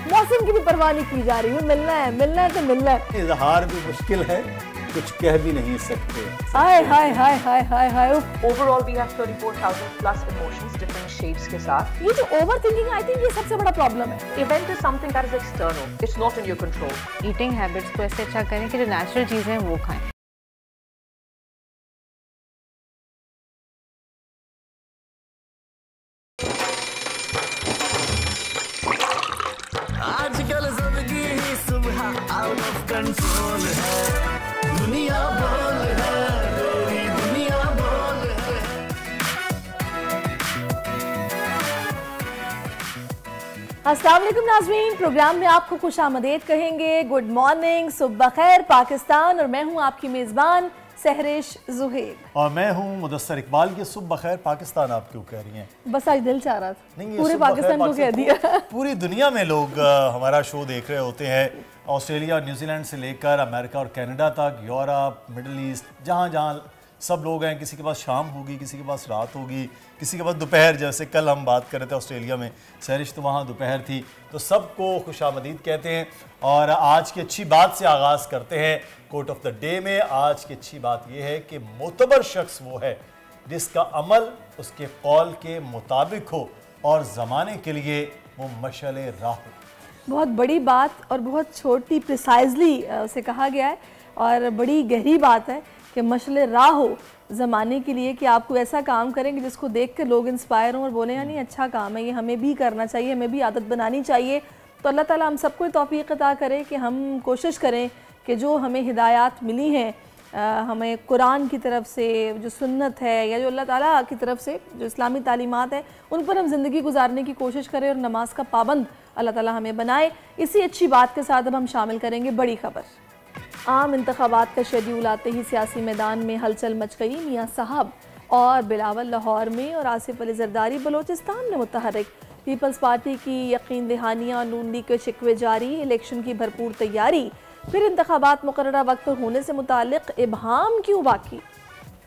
मौसम की भी परवाह नहीं की जा रही है। मिलना है तो मिलना है। इजहार भी मुश्किल है, कुछ कह भी नहीं सकते। हाय हाय हाय हाय हाय हाय। Overall, we have 34,000 plus emotions, different shades के साथ। ये जो ओवर थिंकिंग, आई थिंक ये सबसे बड़ा प्रॉब्लम है। Event is something that is external. It's not in your control. Eating habits को ऐसे अच्छा करें कि जो नेचुरल चीज़ें हैं वो खाएं। आजकल जिंदगी ही सुबह आउट ऑफ कंट्रोल है, दुनिया बोल है, मेरी दुनिया बोल है। अस्सलाम वालेकुम नाज़रीन, प्रोग्राम में आपको खुशामदीद कहेंगे। गुड मॉर्निंग, सुबह खैर पाकिस्तान। और मैं हूं आपकी मेज़बान सहरिश ज़ुहैर। और मैं हूँ मुदस्सर इकबाल। ये सुबह खैर पाकिस्तान आप क्यों कह रही हैं? बस आज दिल चाह रहा था, नहीं, पूरे पाकिस्तान को कह दिया। पूरी दुनिया में लोग हमारा शो देख रहे होते हैं। ऑस्ट्रेलिया, न्यूजीलैंड से लेकर अमेरिका और कनाडा तक, यूरोप, मिडल ईस्ट, जहाँ जहाँ सब लोग हैं। किसी के पास शाम होगी, किसी के पास रात होगी, किसी के पास दोपहर। जैसे कल हम बात कर रहे थे ऑस्ट्रेलिया में, सहरिश तो वहाँ दोपहर थी। तो सबको खुशामदीद कहते हैं। और आज की अच्छी बात से आगाज़ करते हैं कोट ऑफ द डे में। आज की अच्छी बात यह है कि मोतबर शख्स वो है जिसका अमल उसके कौल के मुताबिक हो और ज़माने के लिए वो मशअल राह हो। बहुत बड़ी बात और बहुत छोटी प्रिसाइजली उसे कहा गया है, और बड़ी गहरी बात है कि मशअल राह हो ज़माने के लिए, कि आपको ऐसा काम करेंगे जिसको देख कर लोग इंस्पायर हों और बोलें यानी अच्छा काम है, ये हमें भी करना चाहिए, हमें भी आदत बनानी चाहिए। तो अल्लाह ताला हम सबको तौफीक अता करे कि हम कोशिश करें कि जो हमें हिदायत मिली हैं, हमें कुरान की तरफ से, जो सुन्नत है या जो अल्लाह ताला की तरफ से जो इस्लामी तालीमात हैं, उन पर हम ज़िंदगी गुजारने की कोशिश करें और नमाज का पाबंद अल्लाह ताला हमें बनाए। इसी अच्छी बात के साथ अब हम शामिल करेंगे बड़ी खबर। आम इंतखाबात का शेड्यूल आते ही सियासी मैदान में हलचल मच गई। मियाँ साहब और बिलावल लाहौर में और आसिफ अली जरदारी बलोचिस्तान में मुतहर्रिक। पीपल्स पार्टी की यकीन दहानियाँ, नून लीग के शिकवे जारी। इलेक्शन की भरपूर तैयारी, फिर इंतखाबात मुकर्ररा वक्त पर होने से मुताल्लिक इबहाम क्यों बाकी।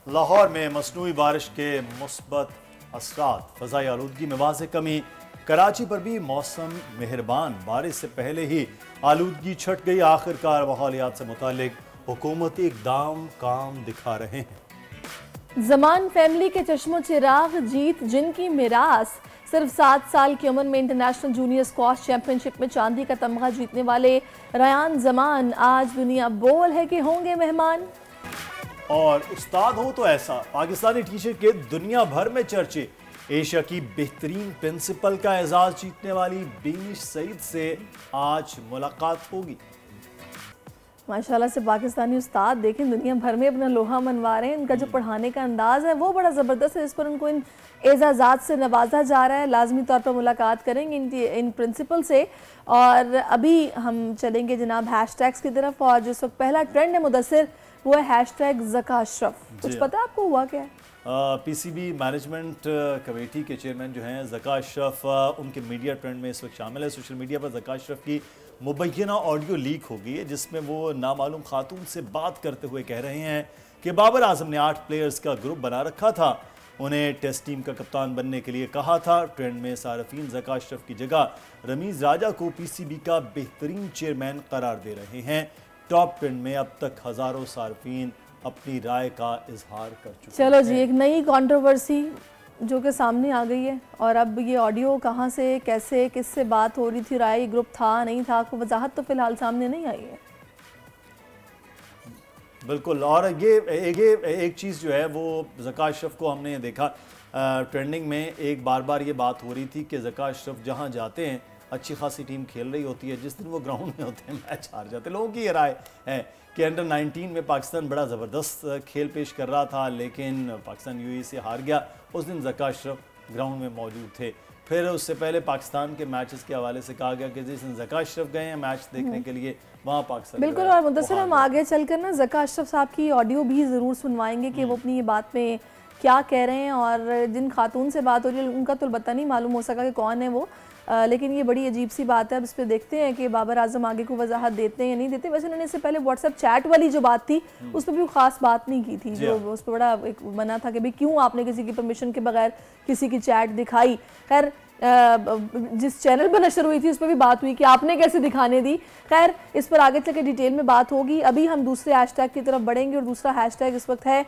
लाहौर में मसनूई बारिश के मुस्बत असरात, फ़ज़ाई आलूदगी में वाज़ेह कमी। कराची पर भी मौसम मेहरबान, बारिश से पहले ही आलूदगी छट गई। आखिरकार माहौलियात से मुताल्लिक हुकूमती इक़दाम काम दिखा रहे हैं। जमान फैमिली के चश्मो चिराग जीत जिनकी मिरास। सिर्फ 7 साल की उम्र में इंटरनेशनल जूनियर स्क्वाश चैंपियनशिप में चांदी का तमगा जीतने वाले रयान जमान आज दुनिया बोल है कि होंगे मेहमान। और उस्ताद हो तो ऐसा, पाकिस्तानी टीचर के दुनिया भर में चर्चे। एशिया की बेहतरीन प्रिंसिपल का एजाज जीतने वाली बीनिश सईद से आज मुलाकात होगी। माशाल्लाह से पाकिस्तानी उस्ताद देखें दुनिया भर में अपना लोहा मनवा रहे हैं। इनका जो पढ़ाने का अंदाज़ है वो बड़ा ज़बरदस्त है, इस पर उनको इन एजाज़ात से नवाजा जा रहा है। लाजमी तौर पर मुलाकात करेंगे इन प्रिंसिपल से। और अभी हम चलेंगे जनाब हैशटैग्स की तरफ, और जिस वक्त पहला ट्रेंड है मुदस्सिर, वो है हैशटैग ज़का अशरफ। कुछ पता है आपको हुआ क्या है? पीसीबी मैनेजमेंट कमेटी के चेयरमैन जो हैं ज़का अशरफ, उनके मीडिया ट्रेंड में इस वक्त शामिल है। सोशल मीडिया पर ज़का अशरफ की मुबैना ऑडियो लीक हो गई है, जिसमें वो नामालूम खातून से बात करते हुए कह रहे हैं कि बाबर आजम ने 8 प्लेयर्स का ग्रुप बना रखा था, उन्हें टेस्ट टीम का कप्तान बनने के लिए कहा था। ट्रेंड में सारफीन ज़का अशरफ की जगह रमीज़ राजा को पीसीबी का बेहतरीन चेयरमैन करार दे रहे हैं। टॉप ट्रेंड में अब तक हज़ारों सारफीन अपनी राय का इजहार कर चुके हैं। चलो जी, एक नई कंट्रोवर्सी जो कि सामने आ गई है। और अब ये ऑडियो कहाँ से, कैसे, किससे बात हो रही थी, राय ग्रुप था नहीं था, कोई वजाहत तो फिलहाल सामने नहीं आई है। बिल्कुल। और ये एक चीज़ जो है वो ज़का अशरफ को हमने देखा ट्रेंडिंग में, एक बार ये बात हो रही थी कि ज़का अशरफ जहाँ जाते हैं अच्छी खासी टीम खेल रही होती है, जिस दिन वो ग्राउंड में होते हैं मैच हार जाते हैं। लोगों की ये राय है कि अंडर 19 में पाकिस्तान बड़ा ज़बरदस्त खेल पेश कर रहा था, लेकिन पाकिस्तान यूएई से हार गया। उस दिन ज़का अशरफ ग्राउंड में मौजूद थे। फिर उससे पहले पाकिस्तान के मैचेस के हवाले से कहा गया कि जिस दिन ज़का अशरफ गए हैं मैच देखने के लिए, वहाँ पाकिस्तान बिल्कुल। और मुदस्सिर हम आगे चलकर ना ज़का अशरफ साहब की ऑडियो भी ज़रूर सुनवाएंगे कि वो अपनी ये बात में क्या कह रहे हैं। और जिन खातून से बात हो रही है उनका तो पता नहीं मालूम हो सका कि कौन है वो, लेकिन ये बड़ी अजीब सी बात है। अब इस पर देखते हैं कि बाबर आजम आगे को वजाहत देते हैं या नहीं देते। वैसे उन्होंने इससे पहले व्हाट्सएप चैट वाली जो बात थी उस पर भी ख़ास बात नहीं की थी, जो उस पर बड़ा एक मना था कि भाई क्यों आपने किसी की परमिशन के बगैर किसी की चैट दिखाई। खैर जिस चैनल पर नशर हुई थी उस पर भी बात हुई कि आपने कैसे दिखाने दी। खैर इस पर आगे चल के डिटेल में बात होगी। अभी हम दूसरे हैशटैग की तरफ बढ़ेंगे और दूसरा हैशटैग इस वक्त है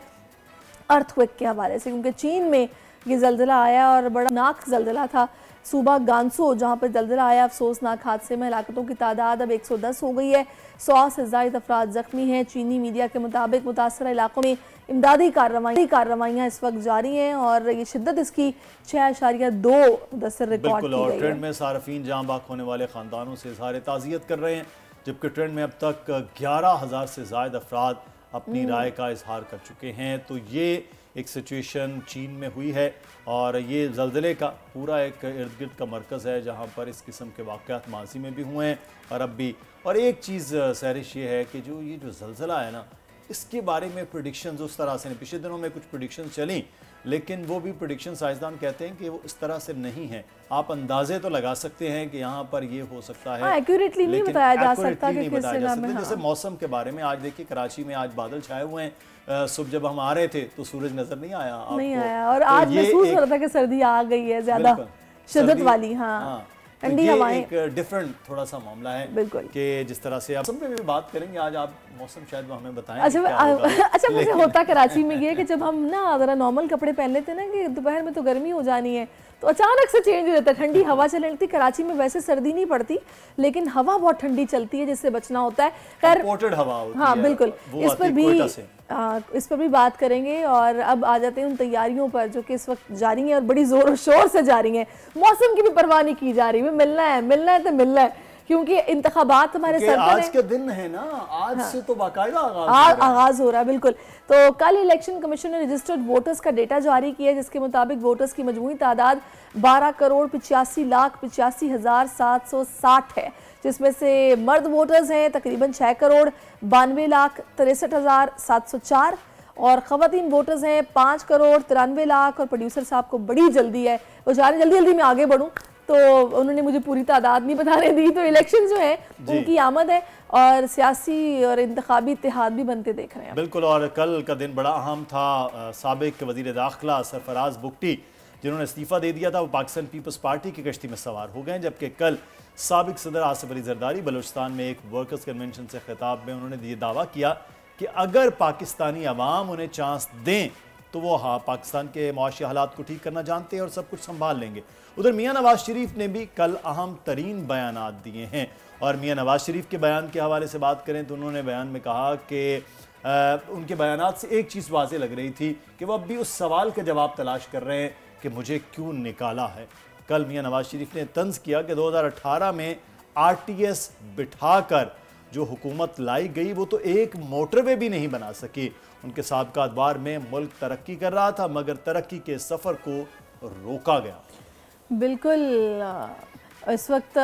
अर्थक्वेक के हवाले से, क्योंकि चीन में ये जल्जला आया और बड़ा नाक जल्जला था। सूबा गांसो जहाँ पर जल्जला आया, अफसोसनाक हादसे में हलाकतों की तादाद अब 110 हो गई है। 100 से ज़ायद अफराद जख्मी हैं। चीनी मीडिया के मुताबिक मुतासर इलाकों में इमदादी कार्रवाइयाँ इस वक्त जारी हैं और ये शिद्दत इसकी 6.2 मुदस्सर रिकॉर्ड की और गई ट्रेंड है। में सारफीन जाँ बाक होने वाले ख़ानदानों से इज़हार ताज़ियत कर रहे हैं, जबकि ट्रेंड में अब तक 11,000 से ज़ायद अफराद अपनी राय का इजहार कर चुके हैं। तो ये एक सिचुएशन चीन में हुई है और ये ज़ल्ज़ले का पूरा एक इर्द गिर्द का मरकज़ है जहाँ पर इस किस्म के वाक़यात माजी में भी हुए हैं और अब भी। और एक चीज़ सहरिश ये है कि ये जो ज़ल्ज़ला है ना, इसके बारे में प्रेडिक्शंस उस तरह से नहीं, पिछले दिनों में कुछ प्रेडिक्शंस चली लेकिन वो भी प्रेडिक्शन साइंसदान कहते हैं कि वो इस तरह से नहीं है। आप अंदाजे तो लगा सकते हैं कि यहाँ पर ये हो सकता है, एक्यूरेटली नहीं बताया जा सकता कि किस जगह में। जैसे मौसम के बारे में आज देखिए कराची में आज बादल छाए हुए हैं, सुबह जब हम आ रहे थे तो सूरज नजर नहीं आया आपको, नहीं आया और आज महसूस हो रहा था कि सर्दी आ गई है ज्यादा शिद्दत वाली। हाँ ठंडी हवाएं, एक डिफरेंट थोड़ा सा मामला है बिल्कुल कि जिस तरह से आप मौसम पे भी बात करेंगे आज, आप मौसम शायद हमें बताएं। अच्छा मुझे होता कराची में ये कि जब हम ना ज़रा नॉर्मल कपड़े पहन लेते हैं ना कि दोपहर में तो गर्मी हो जानी है तो अचानक से चेंज हो जाता है, ठंडी हवा चलने लगती। कराची में वैसे सर्दी नहीं पड़ती लेकिन हवा बहुत ठंडी चलती है जिससे बचना होता है। खैर इंपोर्टेड हवा होती है। हाँ बिल्कुल, इस पर भी बात करेंगे। और अब आ जाते हैं उन तैयारियों पर जो कि इस वक्त जारी हैं और बड़ी जोर और शोर से जारी हैं। मौसम की भी परवाह नहीं की जा रही, मिलना है तो मिलना है, क्योंकि इंतखाबात हमारे सर पर आज के दिन है ना, आज से तो बाकायदा आगाज हो रहा है। बिल्कुल, तो कल इलेक्शन कमीशन ने रजिस्टर्ड वोटर्स का डेटा जारी किया जिसके मुताबिक वोटर्स की मजमूई तादाद 12,85,85,760 है, जिसमें से मर्द वोटर्स हैं तकरीबन 6,92,63,704 और ख़वातीन वोटर्स हैं 5,93,00,000। और प्रोड्यूसर साहब को बड़ी जल्दी है, वो चाह रहे जल्दी मैं आगे बढ़ूँ तो उन्होंने मुझे पूरी तादाद नहीं बताने दी। तो इलेक्शन जो है उनकी आमद है और सियासी और इंतखाबी इत्तेहाद भी बनते देख रहे हैं। बिल्कुल, और कल का दिन बड़ा अहम था। साबिक वज़ीर दाखिला सरफराज बुगटी जिन्होंने इस्तीफ़ा दे दिया था वो पाकिस्तान पीपल्स पार्टी की कश्ती में सवार हो गए, जबकि कल साबिक सदर आसिफ अली जरदारी बलूचिस्तान में एक वर्कर्स कन्वेंशन से खिताब में उन्होंने ये दावा किया कि अगर पाकिस्तानी अवाम उन्हें चांस दें तो वो पाकिस्तान के मुआशी हालात को ठीक करना जानते हैं और सब कुछ संभाल लेंगे। उधर मियाँ नवाज शरीफ ने भी कल अहम तरीन बयानात दिए हैं और मियाँ नवाज शरीफ के बयान के हवाले से बात करें तो उन्होंने बयान में कहा कि उनके बयानात से एक चीज़ वाज़ेह लग रही थी कि वो अब भी उस सवाल का जवाब तलाश कर रहे हैं कि मुझे क्यों निकाला है। कल मियाँ नवाज शरीफ ने तंज किया कि 2018 में RTS बिठाकर जो हुकूमत लाई गई वो तो एक मोटरवे भी नहीं बना सकी। उनके साबिक़ा अदवार में मुल्क तरक्की कर रहा था मगर तरक्की के सफ़र को रोका गया। बिल्कुल, इस वक्त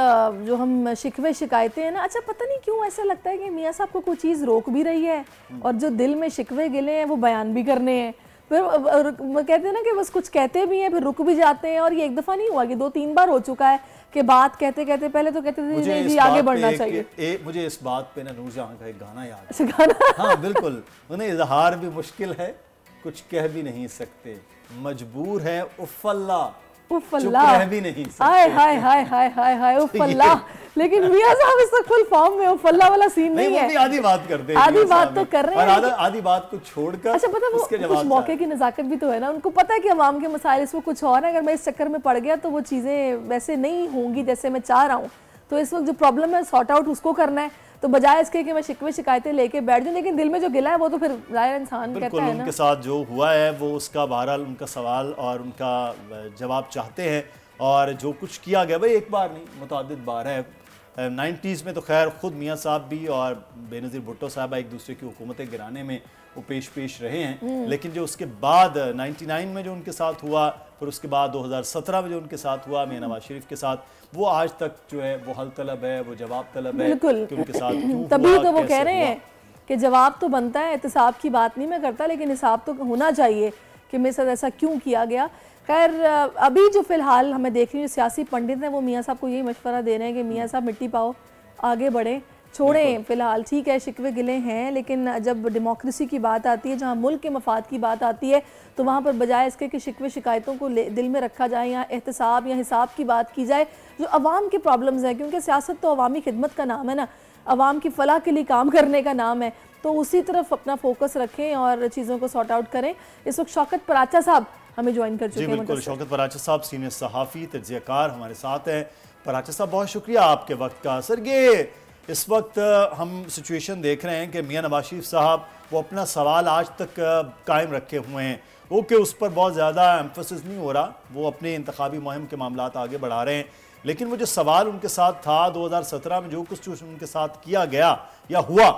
जो हम शिकवे शिकायतें हैं ना, अच्छा पता नहीं क्यों ऐसा लगता है कि मियाँ साहब को कोई चीज़ रोक भी रही है और जो दिल में शिकवे गिले हैं वो बयान भी करने हैं। फिर कहते हैं ना कि बस कुछ कहते भी हैं फिर रुक भी जाते हैं। और ये एक दफ़ा नहीं हुआ कि 2-3 बार हो चुका है कि बात कहते कहते पहले तो कहते थे जी आगे बढ़ना चाहिए। मुझे इस बात पे ना नूरजहां का एक गाना याद है। गाना? हाँ बिल्कुल, उन्हें इजहार भी मुश्किल है, कुछ कह भी नहीं सकते, मजबूर है उफ़ल्ला, उफ़ल्ला भी नहीं सकते। हाय हाय हाय हाय हाय हाय उफ़ल्ला। लेकिन मियाँ साहब इस वक्त फुल फॉर्म में उफ़ल्ला वाला सीन नहीं है। आधी बात करते हैं, आधी बात तो कर रहे हैं, आधी बात को छोड़कर। अच्छा पता है वो कुछ मौके की नज़ाकत भी तो है ना, उनको पता है कि अवाम के मसाइल इसमें कुछ और है, अगर मैं इस चक्कर में पड़ गया तो वो चीज़ें वैसे नहीं होंगी जैसे मैं चाह रहा हूँ। तो इस वक्त जो प्रॉब्लम है सॉर्ट आउट उसको करना है, तो बजाय इसके कि मैं शिकवे शिकायतें लेके बैठ जाऊँ, लेकिन दिल में जो गिला है वो तो फिर ज़ाहिर इंसान कहता है ना। उनके साथ जो हुआ है वो उसका बहरहाल उनका सवाल और उनका जवाब चाहते हैं और जो कुछ किया गया भाई एक बार नहीं मुतअद्दिद बार है। 90s में तो खैर खुद मियाँ साहब भी और बेनज़ीर भुट्टो साहबा एक दूसरे की हुकूमतें गिराने में वो पेश रहे हैं, लेकिन जो उसके बाद 99 में जो उनके साथ हुआ, फिर उसके बाद 2017 में जो उनके साथ हुआ मियाँ नवाज शरीफ के साथ, वो आज तक जो है वो हल तलब है, वो जवाब तलब है कि उनके साथ क्यों तभी तो वो कह रहे हैं कि जवाब तो बनता है, एहतसाब की बात नहीं मैं करता, लेकिन हिसाब तो होना चाहिए कि मेरे साथ ऐसा क्यों किया गया। खैर अभी जो फ़िलहाल हमें देख रही हूँ सियासी पंडित हैं वो मियाँ साहब को यही मशवरा दे रहे हैं कि मियाँ साहब मिट्टी पाओ, आगे बढ़ें, छोड़ें फिलहाल, ठीक है शिकवे गिले हैं, लेकिन जब डेमोक्रेसी की बात आती है, जहां मुल्क के मफाद की बात आती है, तो वहां पर बजाय इसके कि शिकवे शिकायतों को दिल में रखा जाए या एहतसाब या हिसाब की बात की जाए, जो अवाम के प्रॉब्लम्स हैं, क्योंकि सियासत तो अवामी खिदमत का नाम है ना, अवाम की फलाह के लिए काम करने का नाम है, तो उसी तरफ अपना फोकस रखें और चीज़ों को सॉर्ट आउट करें। इस वक्त शौकत पराचा साहब हमें ज्वाइन कर चुके हैं। बिल्कुल, शौकत पराचा साहब सीनियर सहाफ़ी तज्ज़ियाकार हमारे साथ हैं। पराचा साहब बहुत शुक्रिया आपके वक्त का। सर, ये इस वक्त हम सिचुएशन देख रहे हैं कि मियां नवाज शरीफ साहब वो अपना सवाल आज तक कायम रखे हुए हैं, ओके उस पर बहुत ज़्यादा एम्फोसिस नहीं हो रहा, वो अपने इंतखाबी मुहिम के मामलात आगे बढ़ा रहे हैं, लेकिन वो जो सवाल उनके साथ था 2017 में जो कुछ उनके साथ किया गया या हुआ,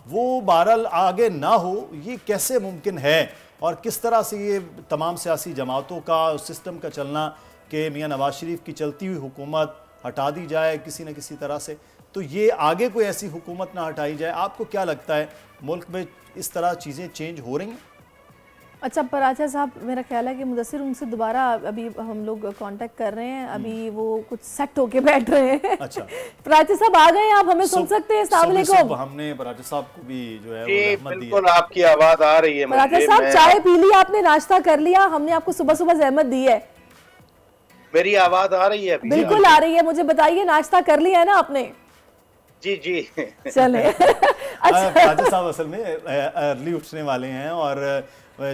वो बहरहाल आगे ना हो, ये कैसे मुमकिन है और किस तरह से ये तमाम सियासी जमातों का सिस्टम का चलना कि मियां नवाज शरीफ की चलती हुई हुकूमत हटा दी जाए किसी न किसी तरह से, तो ये आगे कोई ऐसी हुकूमत ना हटाई जाए। आपको क्या लगता है मुल्क में इस तरह चीज़ें चेंज हो रही हैं? अच्छा पराचा साहब, मेरा ख्याल है कि मुदस्सिर उनसे दोबारा अभी हम लोग कांटेक्ट कर रहे हैं, अभी वो कुछ सेट होके बैठ रहे हैं। अच्छा पराचा साहब आ गए, आप हमें सुन सकते हैं? अस्सलाम वालेकुम। हमने पराचा साहब को भी जो है बिल्कुल आपकी आवाज आ रही है। पराचा साहब चाय पी ली आपने, नाश्ता कर लिया? हमने आपको सुबह सुबह जहमत दी है। मेरी आवाज आ रही है? बिल्कुल आ रही है, मुझे बताइए नाश्ता कर लिया है ना आपने? जी जी चले। पराचा साहब असल में अर्ली उठने वाले हैं और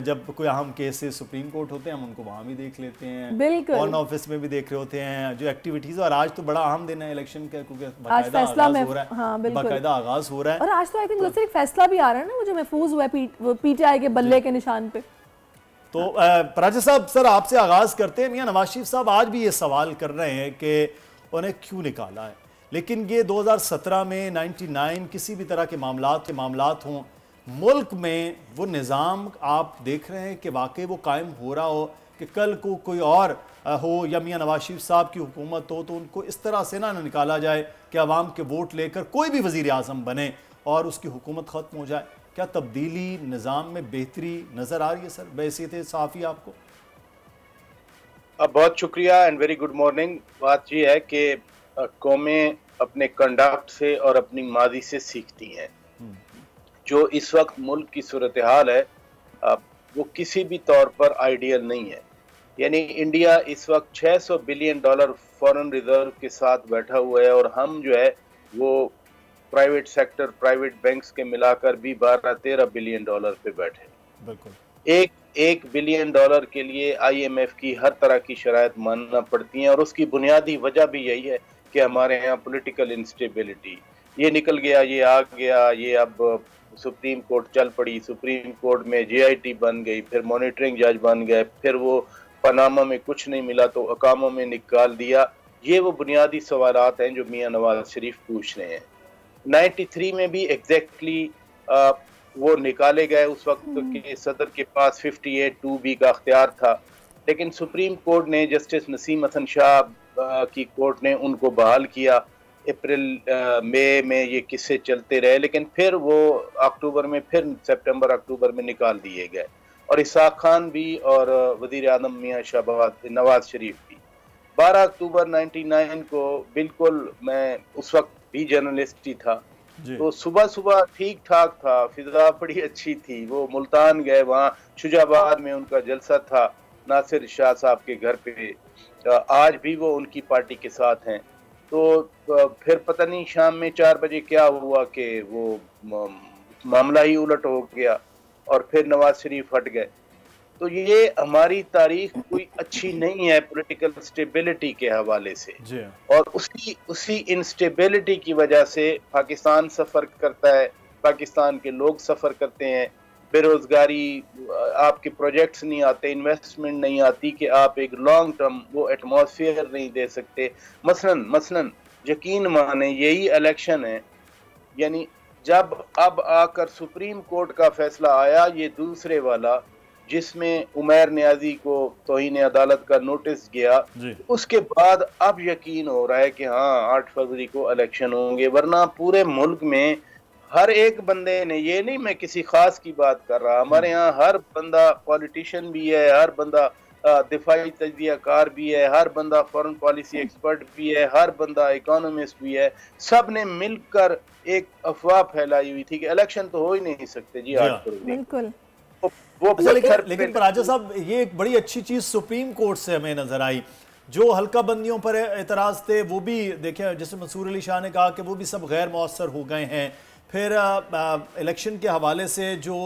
जब कोई अहम केसेस सुप्रीम कोर्ट होते हैं हम उनको वहाँ भी देख लेते हैं, बिल्कुल ऑन ऑफिस में भी देख रहे होते हैं जो एक्टिविटीज, और आज तो बड़ा अहम दिन है इलेक्शन का, क्योंकि आज फैसला में हो रहा है। हाँ, बाकायदा आगाज हो रहा है, और आज तो आई थिंक एक फैसला भी आ रहा है ना, वो जो महफूज हुआ है पीटीआई के बल्ले के निशान पे। तो पराचा साहब, सर आपसे आगाज करते हैं। मियां नवाज शरीफ साहब आज भी ये सवाल कर रहे हैं कि उन्हें क्यों निकाला है, लेकिन ये 2017 में 99 किसी भी तरह के मामलात हों मुल्क में, वो निज़ाम आप देख रहे हैं कि वाकई वो कायम हो रहा हो कि कल को कोई और हो या मियां नवाज शरीफ साहब की हुकूमत हो तो उनको इस तरह से ना निकाला जाए कि अवाम के वोट लेकर कोई भी वज़ीर आज़म बने और उसकी हुकूमत ख़त्म हो जाए। क्या तब्दीली निज़ाम में बेहतरी नज़र आ रही है सर बहैसियत सहाफ़ी आपको? बहुत शुक्रिया एंड वेरी गुड मॉर्निंग। बात यह है कि कौमें अपने कंडक्ट से और अपनी माजी से सीखती हैं। जो इस वक्त मुल्क की सूरत हाल है वो किसी भी तौर पर आइडियल नहीं है। यानी इंडिया इस वक्त $600 बिलियन फॉरेन रिजर्व के साथ बैठा हुआ है और हम जो है वो प्राइवेट सेक्टर, प्राइवेट बैंक्स के मिलाकर भी $12-13 बिलियन पे बैठे। बिल्कुल एक बिलियन डॉलर के लिए IMF की हर तरह की शराइत मानना पड़ती हैं और उसकी बुनियादी वजह भी यही है कि हमारे यहाँ पॉलिटिकल इंस्टेबिलिटी, ये निकल गया, ये आ गया, ये अब सुप्रीम कोर्ट चल पड़ी, सुप्रीम कोर्ट में JIT बन गई, फिर मॉनिटरिंग जज बन गए, फिर वो पनामा में कुछ नहीं मिला तो अकामा में निकाल दिया। ये वो बुनियादी सवालात हैं जो मियां नवाज शरीफ पूछ रहे हैं। 93 में भी एग्जैक्टली वो निकाले गए, उस वक्त के सदर के पास 58(2)B का अख्तियार था, लेकिन सुप्रीम कोर्ट ने जस्टिस नसीम हसन शाह की कोर्ट ने उनको बहाल किया। अप्रैल मई में ये किस्से चलते रहे, लेकिन फिर वो अक्टूबर में, फिर सितंबर अक्टूबर में निकाल दिए गए और इसाक खान भी और वजीर आज़म मियां शहबाज नवाज शरीफ भी। 12 अक्टूबर 99 को, बिल्कुल मैं उस वक्त भी जर्नलिस्ट ही था, तो सुबह सुबह ठीक ठाक था, फिजा बड़ी अच्छी थी। वो मुल्तान गए, वहाँ शुजाबाद में उनका जलसा था नासिर शाह साहब के घर पे, आज भी वो उनकी पार्टी के साथ हैं। तो फिर पता नहीं शाम में 4 बजे क्या हुआ कि वो मामला ही उलट हो गया और फिर नवाज शरीफ हट गए। तो ये हमारी तारीख कोई अच्छी नहीं है पॉलिटिकल स्टेबिलिटी के हवाले से, और उसी इंस्टेबिलिटी की वजह से पाकिस्तान सफ़र करता है, पाकिस्तान के लोग सफ़र करते हैं, बेरोज़गारी, आपके प्रोजेक्ट्स नहीं आते, इन्वेस्टमेंट नहीं आती कि आप एक लॉन्ग टर्म वो एटमॉस्फेयर नहीं दे सकते। मसलन यकीन माने यही इलेक्शन है, यानी जब अब आकर सुप्रीम कोर्ट का फैसला आया ये दूसरे वाला, जिसमें उमैर नियाजी को तौहीन अदालत का नोटिस गया, उसके बाद अब यकीन हो रहा है कि हाँ 8 फरवरी को इलेक्शन होंगे, वरना पूरे मुल्क में हर एक बंदे ने, ये नहीं मैं किसी खास की बात कर रहा, हमारे यहाँ हर बंदा पॉलिटिशियन भी है, हर बंदा दिफाई तजज़ियाकार भी है, हर बंदा फॉरेन पॉलिसी एक्सपर्ट भी है, हर बंदा इकोनॉमिस्ट भी है, सब ने मिलकर एक अफवाह फैलाई हुई थी कि इलेक्शन तो हो ही नहीं सकते जी 8 फरवरी। बिल्कुल। वो अच्छा, लेकिन पराजा साहब, ये एक बड़ी अच्छी चीज सुप्रीम कोर्ट से हमें नजर आई। जो हल्का बंदियों पर एतराज थे वो भी देखें, जैसे मंसूर अली शाह ने कहा कि वो भी सब गैर मौसर हो गए हैं। फिर इलेक्शन के हवाले से जो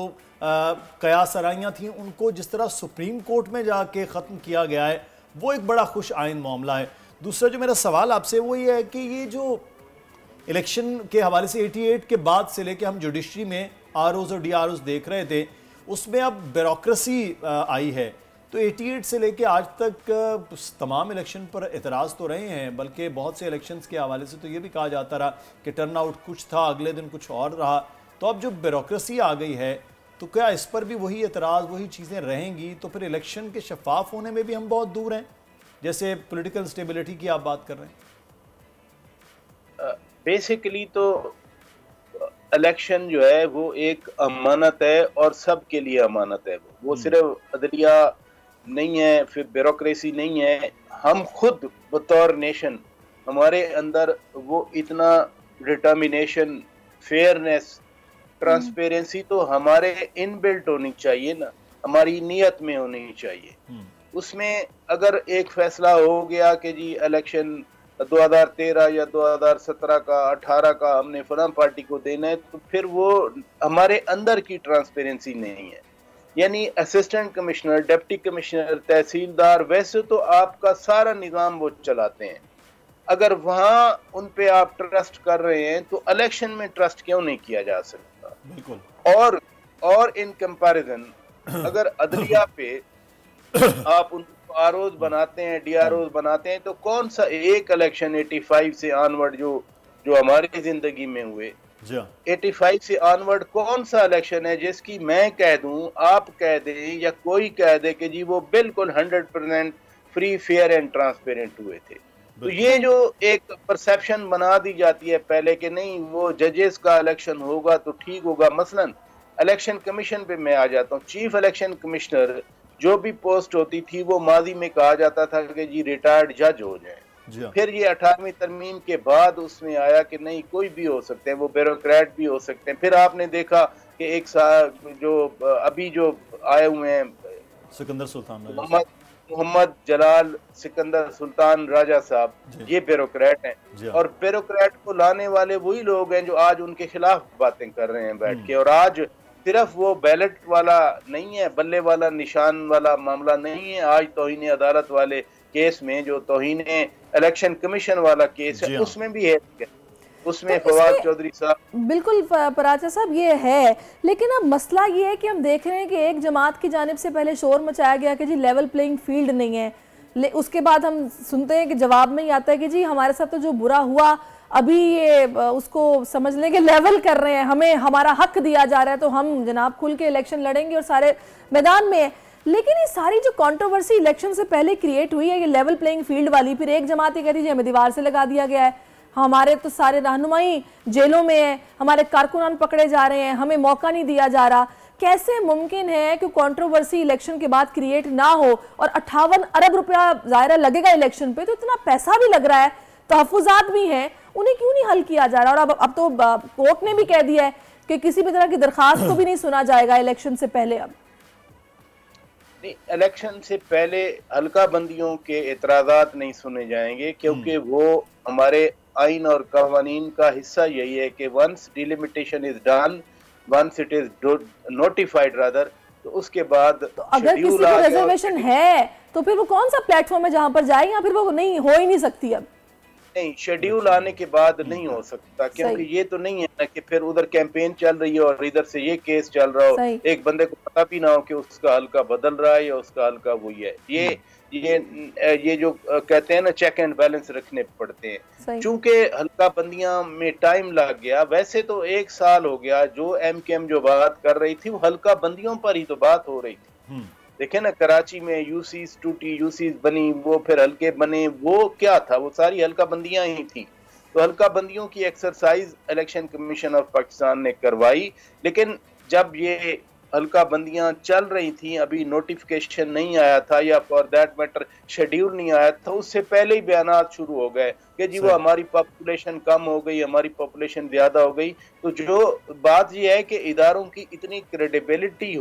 कयास आराइयाँ थी उनको जिस तरह सुप्रीम कोर्ट में जाके ख़त्म किया गया है, वो एक बड़ा खुश आइन मामला है। दूसरा जो मेरा सवाल आपसे वो ये है कि ये जो इलेक्शन के हवाले से 88 के बाद से लेके हम जुडिशरी में आरओज और डीआरओज देख रहे थे, उसमें अब ब्यूरोक्रेसी आई है। तो 88 से लेके आज तक तमाम इलेक्शन पर एतराज़ तो रहे हैं, बल्कि बहुत से इलेक्शंस के हवाले से तो ये भी कहा जाता रहा कि टर्न आउट कुछ था, अगले दिन कुछ और रहा। तो अब जो ब्यूरोक्रेसी आ गई है, तो क्या इस पर भी वही एतराज़, वही चीज़ें रहेंगी? तो फिर इलेक्शन के शफाफ होने में भी हम बहुत दूर हैं, जैसे पॉलिटिकल स्टेबिलिटी की आप बात कर रहे हैं। बेसिकली तो इलेक्शन जो है वो एक अमानत है और सबके लिए अमानत है। वो सिर्फ अदलिया नहीं है, फिर ब्यूरोक्रेसी नहीं है, हम खुद बतौर नेशन, हमारे अंदर वो इतना डिटर्मिनेशन, फेयरनेस, ट्रांसपेरेंसी तो हमारे इनबिल्ट होनी चाहिए ना, हमारी नीयत में होनी चाहिए। उसमें अगर एक फैसला हो गया कि जी इलेक्शन 2013 या 2017 का 18 का हमने फलां पार्टी को देना है, तो फिर वो हमारे अंदर की ट्रांसपेरेंसी नहीं है। यानी असिस्टेंट कमिश्नर, डिप्टी कमिश्नर, तहसीलदार, वैसे तो आपका सारा निज़ाम वो चलाते हैं। अगर वहाँ उन पे आप ट्रस्ट कर रहे हैं तो इलेक्शन में ट्रस्ट क्यों नहीं किया जा सकता? बिल्कुल। और इन कंपैरिजन अगर अदलिया पे आप उनको आरओज बनाते हैं, डीआरओज बनाते हैं, तो कौन सा एक इलेक्शन 85 से ऑनवर्ड जो हमारी जिंदगी में हुए, 85 से ऑनवर्ड कौन सा इलेक्शन है जिसकी मैं कह दूं, आप कह दें या कोई कह दे कि जी वो बिल्कुल 100% फ्री, फेयर एंड ट्रांसपेरेंट हुए थे? तो ये जो एक परसेप्शन बना दी जाती है पहले कि नहीं वो जजेस का इलेक्शन होगा तो ठीक होगा। मसलन इलेक्शन कमीशन पे मैं आ जाता हूँ, चीफ इलेक्शन कमिश्नर जो भी पोस्ट होती थी वो माजी में कहा जाता था कि जी रिटायर्ड जज हो जाए। फिर ये 18वीं तरमीम के बाद उसमें आया कि नहीं कोई भी हो सकते हैं, वो ब्यूरोक्रेट भी हो सकते हैं। फिर आपने देखा कि एक साल जो अभी जो आए हुए हैं सिकंदर सुल्तान, मोहम्मद जलाल सिकंदर सुल्तान राजा साहब, ये ब्यूरोक्रेट हैं। और ब्यूरोक्रेट को लाने वाले वही लोग हैं जो आज उनके खिलाफ बातें कर रहे हैं बैठ के। और आज सिर्फ वो बैलेट वाला नहीं है, बल्ले वाला, निशान वाला मामला नहीं है। आज तौहीन अदालत वाले केस में, जो तौहीन इलेक्शन कमीशन वाला केस है, उसमें भी है, उसमें तो फवाद चौधरी साहब। बिल्कुल पराचा साहब, ये है। लेकिन अब मसला ये है कि हम देख रहे हैं कि एक जमात की जानिब से पहले शोर मचाया गया कि जी लेवल प्लेइंग फील्ड नहीं है, उसके बाद हम सुनते हैं कि जवाब में ही आता है कि जी हमारे साथ तो जो बुरा हुआ अभी ये उसको समझ लें कि लेवल कर रहे हैं, हमें हमारा हक दिया जा रहा है, तो हम जनाब खुल के इलेक्शन लड़ेंगे और सारे मैदान में है। लेकिन ये सारी जो कंट्रोवर्सी इलेक्शन से पहले क्रिएट हुई है, ये लेवल प्लेइंग फील्ड वाली, फिर एक जमात ये कह दीजिए हमें दीवार से लगा दिया गया है, हमारे तो सारे रहनुमाई जेलों में है, हमारे कारकुनान पकड़े जा रहे हैं, हमें मौका नहीं दिया जा रहा। कैसे मुमकिन है कि कंट्रोवर्सी इलेक्शन के बाद क्रिएट ना हो? और 58 अरब रुपया ज़ाहिर लगेगा इलेक्शन पे, तो इतना पैसा भी लग रहा है, तहफ़्फ़ुज़ात भी हैं, उन्हें क्यों नहीं हल किया जा रहा? और अब तो कोर्ट ने भी कह दिया है कि किसी भी तरह की दरखास्त को भी नहीं सुना जाएगा इलेक्शन से पहले। अब इलेक्शन से पहले हल्का बंदियों के एतराज़ात नहीं सुने जाएंगे, क्योंकि वो हमारे आइन और कवानीन का हिस्सा यही है कि once delimitation is done, once it is notified rather, तो उसके बाद तो अगर किसी को रिजर्वेशन है तो फिर वो कौन सा प्लेटफॉर्म है जहां पर जाए, या फिर वो नहीं हो ही नहीं सकती? अब नहीं, शेड्यूल आने के बाद नहीं हो सकता, क्योंकि ये तो नहीं है ना कि फिर उधर कैंपेन चल रही है और इधर से ये केस चल रहा हो, एक बंदे को पता भी ना हो कि उसका हल्का बदल रहा है या उसका हल्का वही है। ये जो कहते हैं ना, चेक एंड बैलेंस रखने पड़ते हैं। चूंकि हल्का बंदियां में टाइम लग गया, वैसे तो 1 साल हो गया, जो एमकेएम जो बात कर रही थी वो हल्का बंदियों पर ही तो बात हो रही थी। देखे ना, कराची में यूसीज टूटी, यूसीज बनी, वो फिर हल्के बने, वो क्या था, वो सारी हल्का बंदियां ही थी। तो हल्का बंदियों की exercise election commission of Pakistan ने करवाई। लेकिन जब ये हल्का बंदियां चल रही थी, अभी नोटिफिकेशन नहीं आया था या फॉर दैट मैटर शेड्यूल नहीं आया था, उससे पहले ही बयानात शुरू हो गए कि जी वो हमारी पॉपुलेशन कम हो गई, हमारी पॉपुलेशन ज्यादा हो गई। तो जो बात ये है कि इदारों की इतनी क्रेडिबिलिटी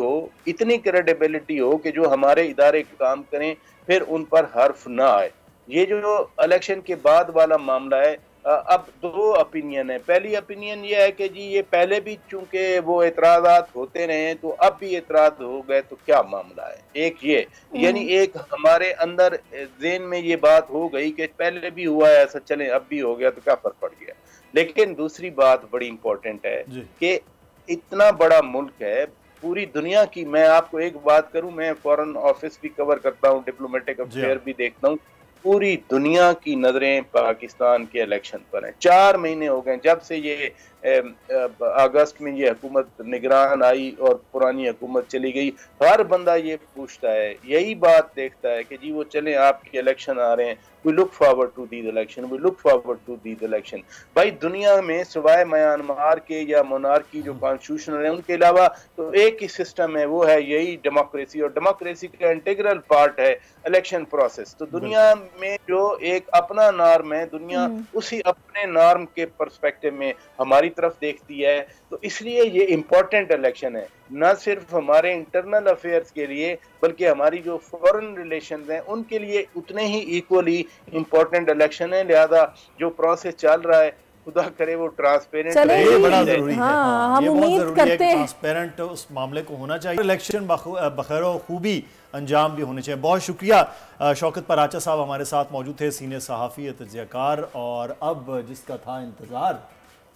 हो कि जो हमारे इदारे काम करें फिर उन पर हर्फ ना आए। ये जो इलेक्शन के बाद वाला मामला है, अब दो ओपिनियन है। पहली ओपिनियन ये है कि जी ये पहले भी चूंकि वो एतराज़ात होते रहे तो अब भी एतराज़ हो गए तो क्या मामला है। एक ये यानी एक हमारे अंदर ज़हन में ये बात हो गई कि पहले भी हुआ है ऐसा, चलें अब भी हो गया तो क्या फर्क पड़ गया। लेकिन दूसरी बात बड़ी इंपॉर्टेंट है कि इतना बड़ा मुल्क है पूरी दुनिया की। मैं आपको एक बात करूं, मैं फॉरेन ऑफिस भी कवर करता हूं, डिप्लोमेटिक अफेयर भी देखता हूं। पूरी दुनिया की नजरें पाकिस्तान के इलेक्शन पर हैं। 4 महीने हो गए जब से ये अगस्त में ये हुकूमत निगरान आई और पुरानी हुकूमत चली गई। हर बंदा ये पूछता है, यही बात देखता है कि जी वो चले आपके इलेक्शन आ रहे हैं, we look forward to these election, we look forward to these election. भाई दुनिया में सिवाय म्यांमार के या मोनार्की जो कॉन्स्टिट्यूशनल है उनके अलावा तो एक ही सिस्टम है, वो है यही डेमोक्रेसी, और डेमोक्रेसी का इंटीग्रल पार्ट है इलेक्शन प्रोसेस। तो दुनिया में जो एक अपना नॉर्म है, दुनिया उसी अपने नॉर्म के पर्सपेक्टिव में हमारी तरफ देखती है। तो इसलिए ये इम्पोर्टेंट इलेक्शन है, न सिर्फ हमारे इंटरनल अफेयर्स के लिए बल्कि हमारी जो फॉरेन रिलेशंस हैं उनके लिए उतने ही इक्वली इम्पोर्टेंट इलेक्शन है। लिहाजा जो प्रोसेस चल रहा है खुदा करे वो ट्रांसपेरेंट रहे। ये बड़ा जरूरी है। हम ये बहुत उम्मीद जरूरी है कि करते हैं ट्रांसपेरेंट उस मामले को होना चाहिए। इलेक्शन बखैर खूबी अंजाम भी होने चाहिए। बहुत शुक्रिया शौकत पराचा साहब हमारे साथ मौजूद थे, सीनियर सहाफ़ी तज्ज़ियाकार। और अब जिसका था इंतज़ार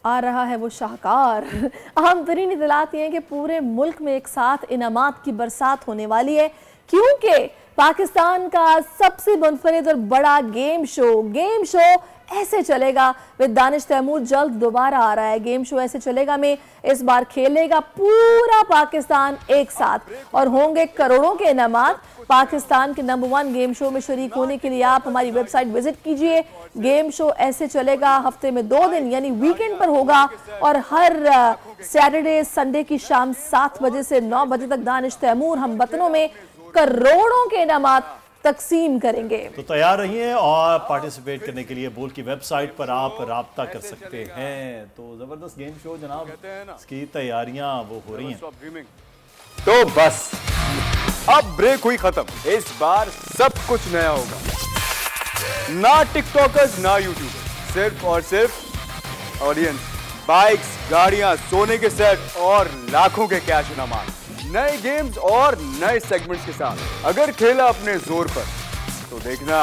आ रहा है वो शाहकार। अहम तरीन इतलात ये हैं कि पूरे मुल्क में एक साथ इनामात की बरसात होने वाली है, क्योंकि पाकिस्तान का सबसे मुनफरिद और बड़ा गेम शो ऐसे चलेगा विद दानिश तैमूर जल्द दोबारा आ रहा है। गेम शो ऐसे चलेगा में इस बार खेलेगा पूरा पाकिस्तान एक साथ और होंगे करोड़ों के इनामात। पाकिस्तान के नंबर 1 गेम शो में शरीक होने के लिए आप हमारी वेबसाइट विजिट कीजिए। गेम शो ऐसे चलेगा हफ्ते में 2 दिन यानी वीकेंड पर होगा और हर सैटरडे संडे की शाम 7 बजे से 9 बजे तक दानिश तैमूर हम वतनों में करोड़ों के इनामात तकसीम करेंगे। तो तैयार रहिए और पार्टिसिपेट करने के लिए बोल की वेबसाइट पर आप राब्ता कर सकते हैं। तो जबरदस्त गेम शो जनाब, इसकी तैयारियां वो हो रही हैं। तो बस अब ब्रेक हुई खत्म, इस बार सब कुछ नया होगा। ना टिकटॉकर्स ना यूट्यूबर्स, सिर्फ और सिर्फ ऑडियंस, बाइक्स, गाड़ियां, सोने के सेट और लाखों के कैश इनामात, नए गेम्स और नए सेगमेंट्स के साथ। अगर खेला अपने जोर पर तो देखना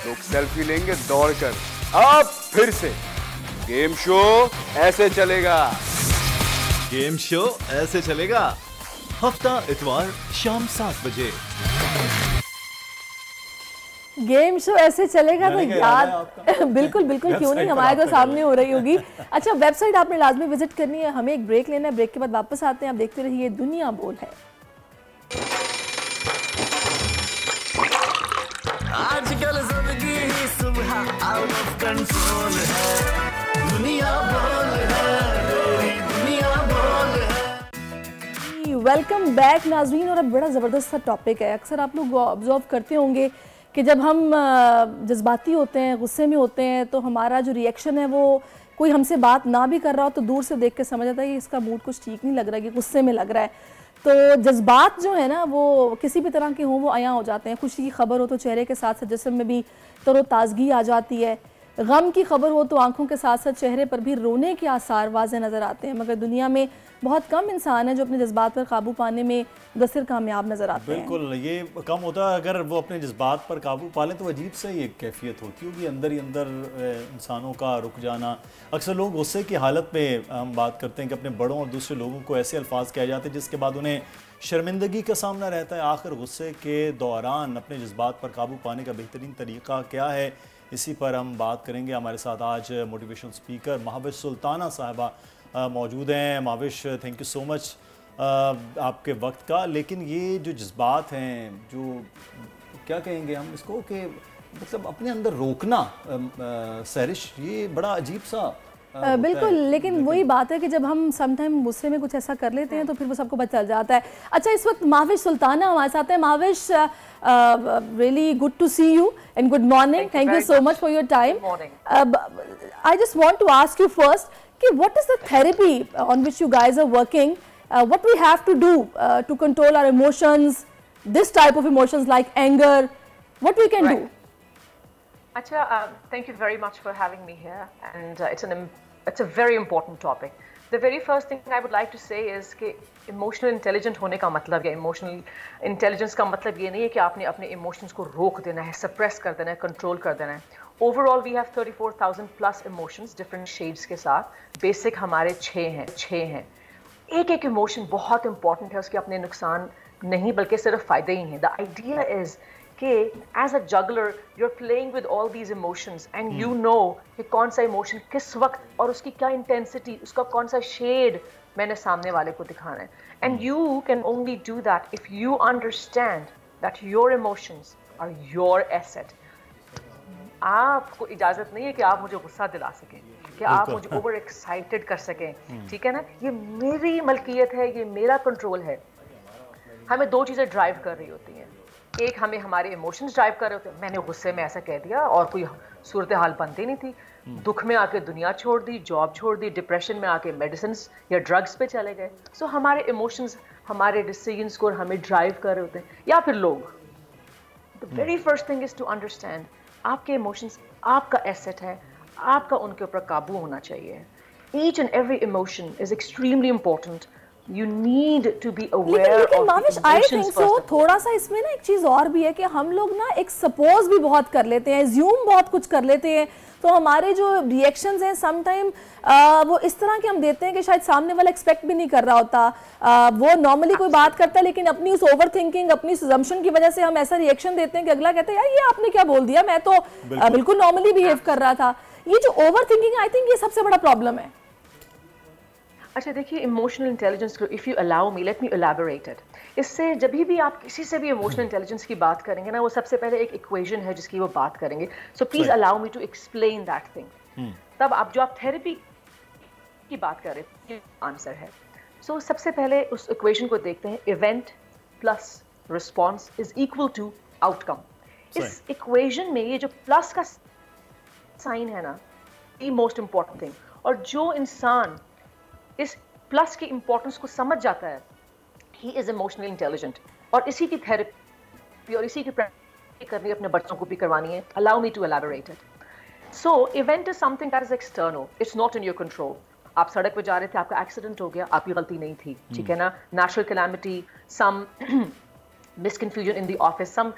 लोग सेल्फी लेंगे दौड़कर। अब फिर से गेम शो ऐसे चलेगा। गेम शो ऐसे चलेगा हफ्ता इतवार शाम 7 बजे। गेम शो ऐसे चलेगा तो याद बिल्कुल बिल्कुल क्यों नहीं, हमारे तो सामने हो रही होगी। अच्छा, वेबसाइट आपने लाजमी विजिट करनी है। हमें एक ब्रेक लेना है, ब्रेक के बाद वापस आते हैं। आप देखते रहिए दुनिया बोल है। आजकल जिंदगी ही सुबह आउट ऑफ कंट्रोल है, दुनिया बोल है, दुनिया बोल है। वेलकम बैक नाज़रीन। और अब बड़ा ज़बरदस्त सा टॉपिक है। अक्सर आप लोग ऑब्जर्व करते होंगे कि जब हम जज्बाती होते हैं, गुस्से में होते हैं, तो हमारा जो रिएक्शन है वो कोई हमसे बात ना भी कर रहा हो तो दूर से देख के समझ आता है कि इसका मूड कुछ ठीक नहीं लग रहा है, कि गुस्से में लग रहा है। तो जज्बात जो है ना वो किसी भी तरह के हों वो आया हो जाते हैं। खुशी की खबर हो तो चेहरे के साथ साथ जिस्म में भी तरोताज़गी आ जाती है। गम की खबर हो तो आंखों के साथ साथ चेहरे पर भी रोने के आसार वाज़े नज़र आते हैं। मगर दुनिया में बहुत कम इंसान है जो अपने जज्बात पर काबू पाने में मुदस्सिर कामयाब नज़र आते हैं। बिल्कुल, ये कम होता है। अगर वो अपने जज्बात पर काबू पा लें तो अजीब से ये कैफियत होती होगी अंदर ही अंदर इंसानों का रुक जाना। अक्सर लोग गुस्से की हालत में हम बात करते हैं कि अपने बड़ों और दूसरे लोगों को ऐसे अल्फाज कहे जाते हैं जिसके बाद उन्हें शर्मिंदगी का सामना रहता है। आखिर गुस्से के दौरान अपने जज्बात पर काबू पाने का बेहतरीन तरीका क्या है, इसी पर हम बात करेंगे। हमारे साथ आज मोटिवेशनल स्पीकर महाविश सुल्ताना साहिबा मौजूद हैं। Mahavish, thank you so much आपके वक्त का। लेकिन ये जो जज्बात हैं, जो क्या कहेंगे हम इसको, कि मतलब अपने अंदर रोकना सहरिश, ये बड़ा अजीब सा बिल्कुल, लेकिन वही बात है कि जब हम समटाइम गुस्से में कुछ ऐसा कर लेते हैं तो फिर वो सबको पता चल जाता है। अच्छा, इस वक्त महाविश सुल्ताना हमारे साथ है। Mahavish, really good to see you and good morning. Thank you so much for your time. Good morning. I just want to ask you first, what is the therapy on which you guys are working? What we have to do to control our emotions, this type of emotions like anger, what we can do? Acha, thank you very much for having me here, and it's a very important topic. The very first thing I would like to say is कि emotional intelligent होने का मतलब या emotional intelligence का मतलब ये नहीं है कि आपने अपने emotions को रोक देना है, suppress कर देना है, control कर देना है. Overall, we have 34,000 plus emotions, different shades के साथ. Basic हमारे 6 हैं. एक emotion बहुत important है, उसके अपने नुकसान नहीं बल्कि सिर्फ फायदे ही हैं. The idea is कि as a juggler, you're playing with all these emotions and you know कि कौन सा emotion किस वक्त और उसकी क्या intensity, उसका कौन सा shade मैंने सामने वाले को दिखाना है. And you can only do that if you understand that your emotions are your asset. आपको इजाजत नहीं है कि आप मुझे गुस्सा दिला सकें, कि आप मुझे ओवर एक्साइटेड कर सकें, ठीक है ना. ये मेरी मलकियत है, ये मेरा कंट्रोल है. हमें दो चीज़ें ड्राइव कर रही होती हैं. एक, हमें हमारे इमोशंस ड्राइव कर रहे होते हैं. मैंने गुस्से में ऐसा कह दिया और कोई सूरत हाल बनती नहीं थी. दुख में आके दुनिया छोड़ दी, जॉब छोड़ दी, डिप्रेशन में आके मेडिसिन या ड्रग्स पे चले गए. सो हमारे इमोशंस हमारे डिसीजंस को हमें ड्राइव कर रहे होते हैं, या फिर लोग. The very first thing is to understand आपके इमोशंस आपका एसेट है, आपका उनके ऊपर काबू होना चाहिए. Each and every emotion is extremely important. You need to be aware of माविश, I think so. थोड़ा सा इसमें ना एक चीज़ और भी है कि हम लोग ना एक सपोज भी बहुत कर लेते हैं, एज्यूम बहुत कुछ कर लेते हैं, तो हमारे जो रिएक्शंस हैं समटाइम वो इस तरह के हम देते हैं कि शायद सामने वाला एक्सपेक्ट भी नहीं कर रहा होता. वो नॉर्मली कोई बात करता है लेकिन अपनी उस ओवर थिंकिंग, अपनी असम्पशन की वजह से हम ऐसा रिएक्शन देते हैं कि अगला कहता है यार ये आपने क्या बोल दिया, मैं तो बिल्कुल नॉर्मली बिहेव कर रहा था. ये जो ओवर थिंकिंग, आई थिंक ये सबसे बड़ा प्रॉब्लम है. अच्छा देखिए, इमोशनल इंटेलिजेंस को, if you allow me, let me elaborate it. इससे जब भी आप किसी से भी इमोशनल इंटेलिजेंस की बात करेंगे ना, वो सबसे पहले एक इक्वेशन है जिसकी वो बात करेंगे. So please allow me to explain that thing. तब आप जो आप थेरेपी की बात कर रहे थे, आंसर है. सो सबसे पहले उस इक्वेशन को देखते हैं. Event plus response is equal to outcome. इस इक्वेशन में ये जो प्लस का साइन है ना, ये मोस्ट इंपॉर्टेंट थिंग. और जो इंसान इस प्लस की इंपॉर्टेंस को समझ जाता है, ही इज इमोशनली इंटेलिजेंट. और इसी की थेरेपी और इसी की प्रैक्टिस करनी है, अपने बच्चों को भी करवानी है. Allow me to elaborate it. So event is something that is external, it's not in your control. आप सड़क पे जा रहे थे, आपका एक्सीडेंट हो गया, आपकी गलती नहीं थी, ठीक है ना. Natural calamity, some misconfusion in the office, some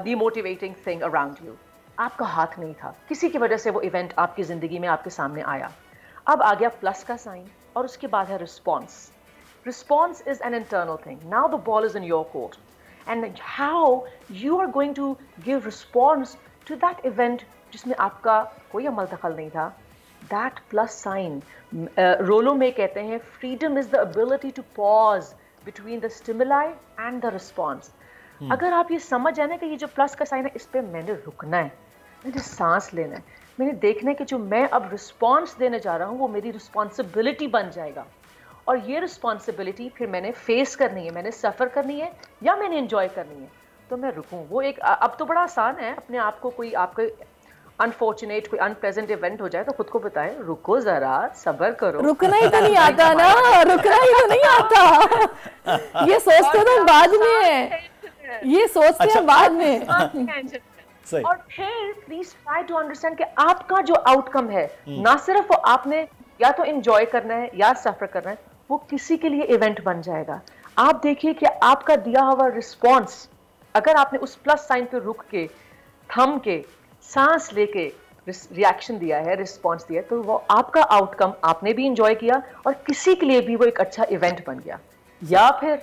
demotivating thing around you, आपका हाथ नहीं था, किसी की वजह से वो इवेंट आपकी जिंदगी में आपके सामने आया. अब आ गया प्लस का साइन और उसके बाद है response. Response is an internal thing. Now the ball is in your court and how you are going to give response to that event जिसमें आपका कोई अमल दखल नहीं था. दैट प्लस साइन, रोलो में कहते हैं, freedom is the ability to pause between the stimuli and the response. अगर आप ये समझ जाए ना कि ये जो प्लस का साइन है, इस पर मैंने रुकना है, मैंने सांस लेना है, मैंने देखना है कि जो मैं अब रिस्पॉन्स देने जा रहा हूँ वो मेरी रिस्पॉन्सिबिलिटी बन जाएगा. और ये रिस्पॉन्सिबिलिटी फिर मैंने फेस करनी है, मैंने सफ़र करनी है या मैंने एंजॉय करनी है. तो मैं रुकूँ. वो एक अब तो बड़ा आसान है. अपने आप को कोई आपके अनफॉर्चुनेट कोई अनप्लेजेंट इवेंट हो जाए तो खुद को बताएं, रुको जरा, सब्र करो. रुकना ही तो नहीं आता ना, रुकना ही तो नहीं आता. ये सोचते तो बाद में, ये सोचते हैं बाद में. और फिर प्लीज ट्राई टू अंडरस्टैंड कि आपका जो आउटकम है, ना सिर्फ वो आपने या तो एंजॉय करना है या सफर करना है, वो किसी के लिए इवेंट बन जाएगा. आप देखिए कि आपका दिया हुआ रिस्पॉन्स, अगर आपने उस प्लस साइन पे रुक के, थम के, सांस लेके रिएक्शन दिया है, रिस्पॉन्स दिया है, तो वो आपका आउटकम आपने भी एंजॉय किया और किसी के लिए भी वो एक अच्छा इवेंट बन गया, या फिर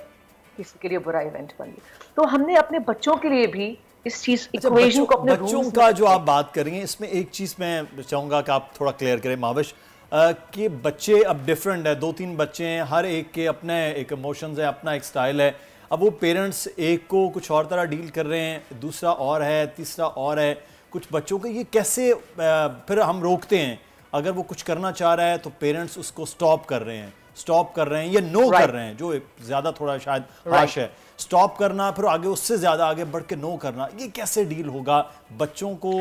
किसी के लिए बुरा इवेंट बन गया. तो हमने अपने बच्चों के लिए भी इस चीज इक्वेशन को अपने बच्चों का जो आप बात कर रही हैं, इसमें एक चीज मैं चाहूंगा कि आप थोड़ा क्लियर करें महाविश, कि बच्चे अब डिफरेंट है. 2-3 बच्चे हैं, हर एक के अपने एक इमोशंस है, अपना एक स्टाइल है. अब वो पेरेंट्स एक को कुछ और तरह डील कर रहे हैं, दूसरा और है, तीसरा और है. कुछ बच्चों को ये कैसे फिर हम रोकते हैं अगर वो कुछ करना चाह रहा है तो पेरेंट्स उसको स्टॉप कर रहे हैं या नो कर रहे हैं, जो ज़्यादा थोड़ा शायद हाश है। स्टॉप करना, फिर आगे उससे ज़्यादा आगे बढ़ के नो करना, ये कैसे डील होगा? बच्चों को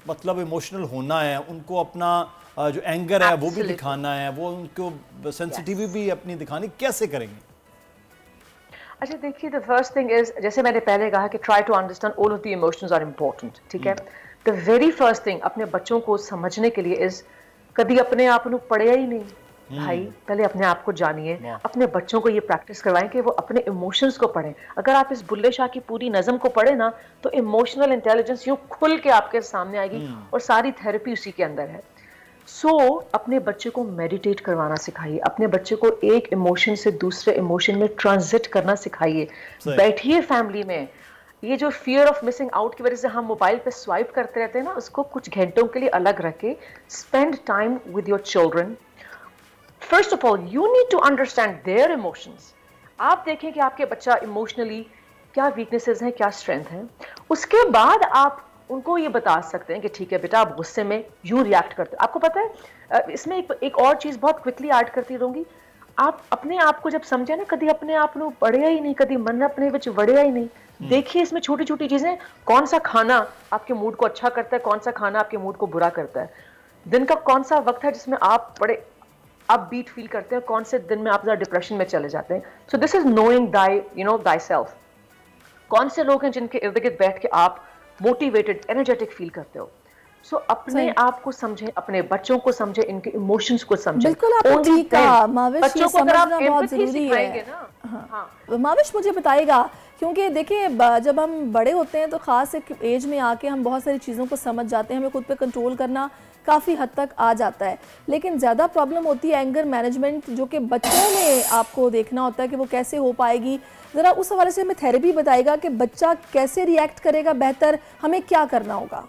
मतलब इमोशनल होना है, उनको अपना जो एंगर है वो भी दिखाना है, वो उनको सेंसिटिविटी भी अपनी दिखानी, कैसे करेंगे? अच्छा देखिए, द फर्स्ट थिंग इज, जैसे मैंने पहले कहा कि try to understand all of the emotions are important, ठीक है। द वेरी फर्स्ट थिंग अपने बच्चों को समझने के लिए इज, कभी अपने आप को पढ़िया ही नहीं भाई, पहले अपने आप को जानिए, अपने बच्चों को ये प्रैक्टिस करवाएं कि वो अपने इमोशंस को पढ़ें। अगर आप इस बुल्ले शाह की पूरी नज़म को पढ़े ना, तो इमोशनल इंटेलिजेंस यूं खुल के आपके सामने आएगी और सारी थेरेपी उसी के अंदर है। अपने बच्चे को मेडिटेट करवाना सिखाइए, अपने बच्चे को एक इमोशन से दूसरे इमोशन में ट्रांजिट करना सिखाइए। बैठिए फैमिली में, ये जो फियर ऑफ मिसिंग आउट की वजह से हम मोबाइल पे स्वाइप करते रहते हैं ना, उसको कुछ घंटों के लिए अलग रखे। Spend time with your children. First of all you need to understand their emotions. आप देखें कि आपके बच्चा इमोशनली क्या वीकनेसेस हैं, क्या स्ट्रेंथ है। उसके बाद आप उनको ये बता सकते हैं कि ठीक है बेटा, आप गुस्से में यूं रिएक्ट करते हो। आपको पता है इसमें एक और चीज बहुत क्विकली ऐड करती रहूंगी। आप अपने आप को जब समझे ना, कभी अपने आप को बढ़िया ही नहीं, कभी मन अपने विच बढ़िया ही नहीं। देखिए इसमें छोटी छोटी चीजें, कौन सा खाना आपके मूड को अच्छा करता है, कौन सा खाना आपके मूड को बुरा करता है। दिन का कौन सा वक्त है जिसमें आप बड़े अपबीट फील करते हैं, कौन से दिन में आप ज़्यादा डिप्रेशन में चले जाते हैं। So this is knowing thy self. कौन से लोग हैं जिनके इर्द गिर्द बैठ के आप मोटिवेटेड, एनर्जेटिक फील करते हो। अपने आप को समझें, अपने बच्चों को समझें, इनके इमोशंस को समझें। बिल्कुल आपने ठीक कहा माविश, बच्चों को अगर आप बहुत जरूरी है ना। माविश मुझे बताइएगा, क्योंकि देखिए जब हम बड़े होते हैं तो ख़ास एक एज में आके हम बहुत सारी चीज़ों को समझ जाते हैं, हमें खुद पे कंट्रोल करना काफ़ी हद तक आ जाता है। लेकिन ज़्यादा प्रॉब्लम होती है एंगर मैनेजमेंट, जो कि बच्चों में आपको देखना होता है कि वो कैसे हो पाएगी। ज़रा उस हवाले से हमें थेरेपी बताएगा कि बच्चा कैसे रिएक्ट करेगा बेहतर, हमें क्या करना होगा?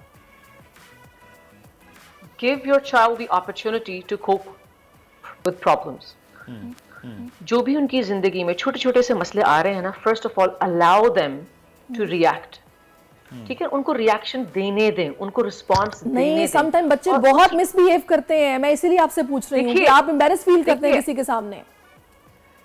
Give your child the opportunity to cope with problems. जो भी उनकी जिंदगी में छोटे छोटे से मसले आ रहे हैं ना, first of all allow them to react. ठीक है, उनको रिएक्शन देने दें, उनको रिस्पांस देने दें। समटाइम बच्चे बहुत मिसबिहेव करते हैं, मैं इसीलिए आपसे पूछ रही हूँ कि आप एम्बैरेस फील करते हैं किसी के सामने।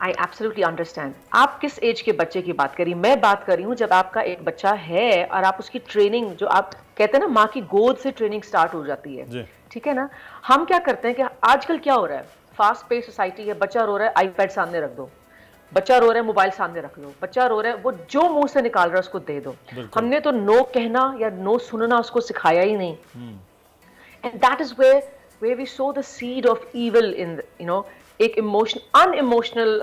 I absolutely understand. आप किस एज के बच्चे की बात करी? मैं बात कर रही हूँ जब आपका एक बच्चा है और आप उसकी ट्रेनिंग, जो आप कहते हैं ना माँ की गोद से ट्रेनिंग स्टार्ट हो जाती है, ठीक है ना। हम क्या करते हैं कि आजकल क्या हो रहा है, फास्ट पेस सोसाइटी है, बच्चा रो रहा है आईपैड सामने रख दो, बच्चा रो रहा है मोबाइल सामने रख लो, बच्चा रो रहा है वो जो मुंह से निकाल रहा है उसको दे दो। हमने तो नो कहना या नो सुनना उसको सिखाया ही नहीं। And that is where we sow the seed of evil in, you know, एक अनइमोशनल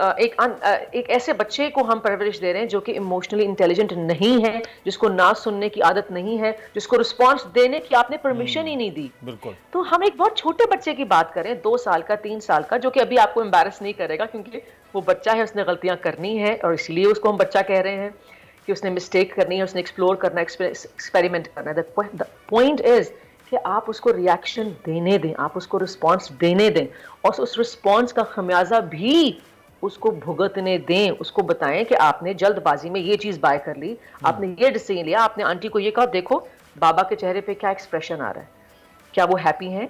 एक ऐसे बच्चे को हम परवरिश दे रहे हैं जो कि इमोशनली इंटेलिजेंट नहीं है, जिसको ना सुनने की आदत नहीं है, जिसको रिस्पांस देने की आपने परमिशन ही नहीं दी। बिल्कुल। तो हम एक बहुत छोटे बच्चे की बात करें, 2 साल का, 3 साल का, जो कि अभी आपको एम्बैरस नहीं करेगा क्योंकि वो बच्चा है, उसने गलतियां करनी है और इसीलिए उसको हम बच्चा कह रहे हैं कि उसने मिस्टेक करनी है, उसने एक्सप्लोर करना, एक्सपेरिमेंट करना है। द पॉइंट इज कि आप उसको रिएक्शन देने दें, आप उसको रिस्पांस देने दें और उस रिस्पांस का खमियाजा भी उसको भुगतने दें। उसको बताएं कि आपने जल्दबाजी में ये चीज़ बाय कर ली, आपने ये डिसीजन लिया, आपने आंटी को ये कहा, देखो बाबा के चेहरे पे क्या एक्सप्रेशन आ रहा है, क्या वो हैप्पी हैं?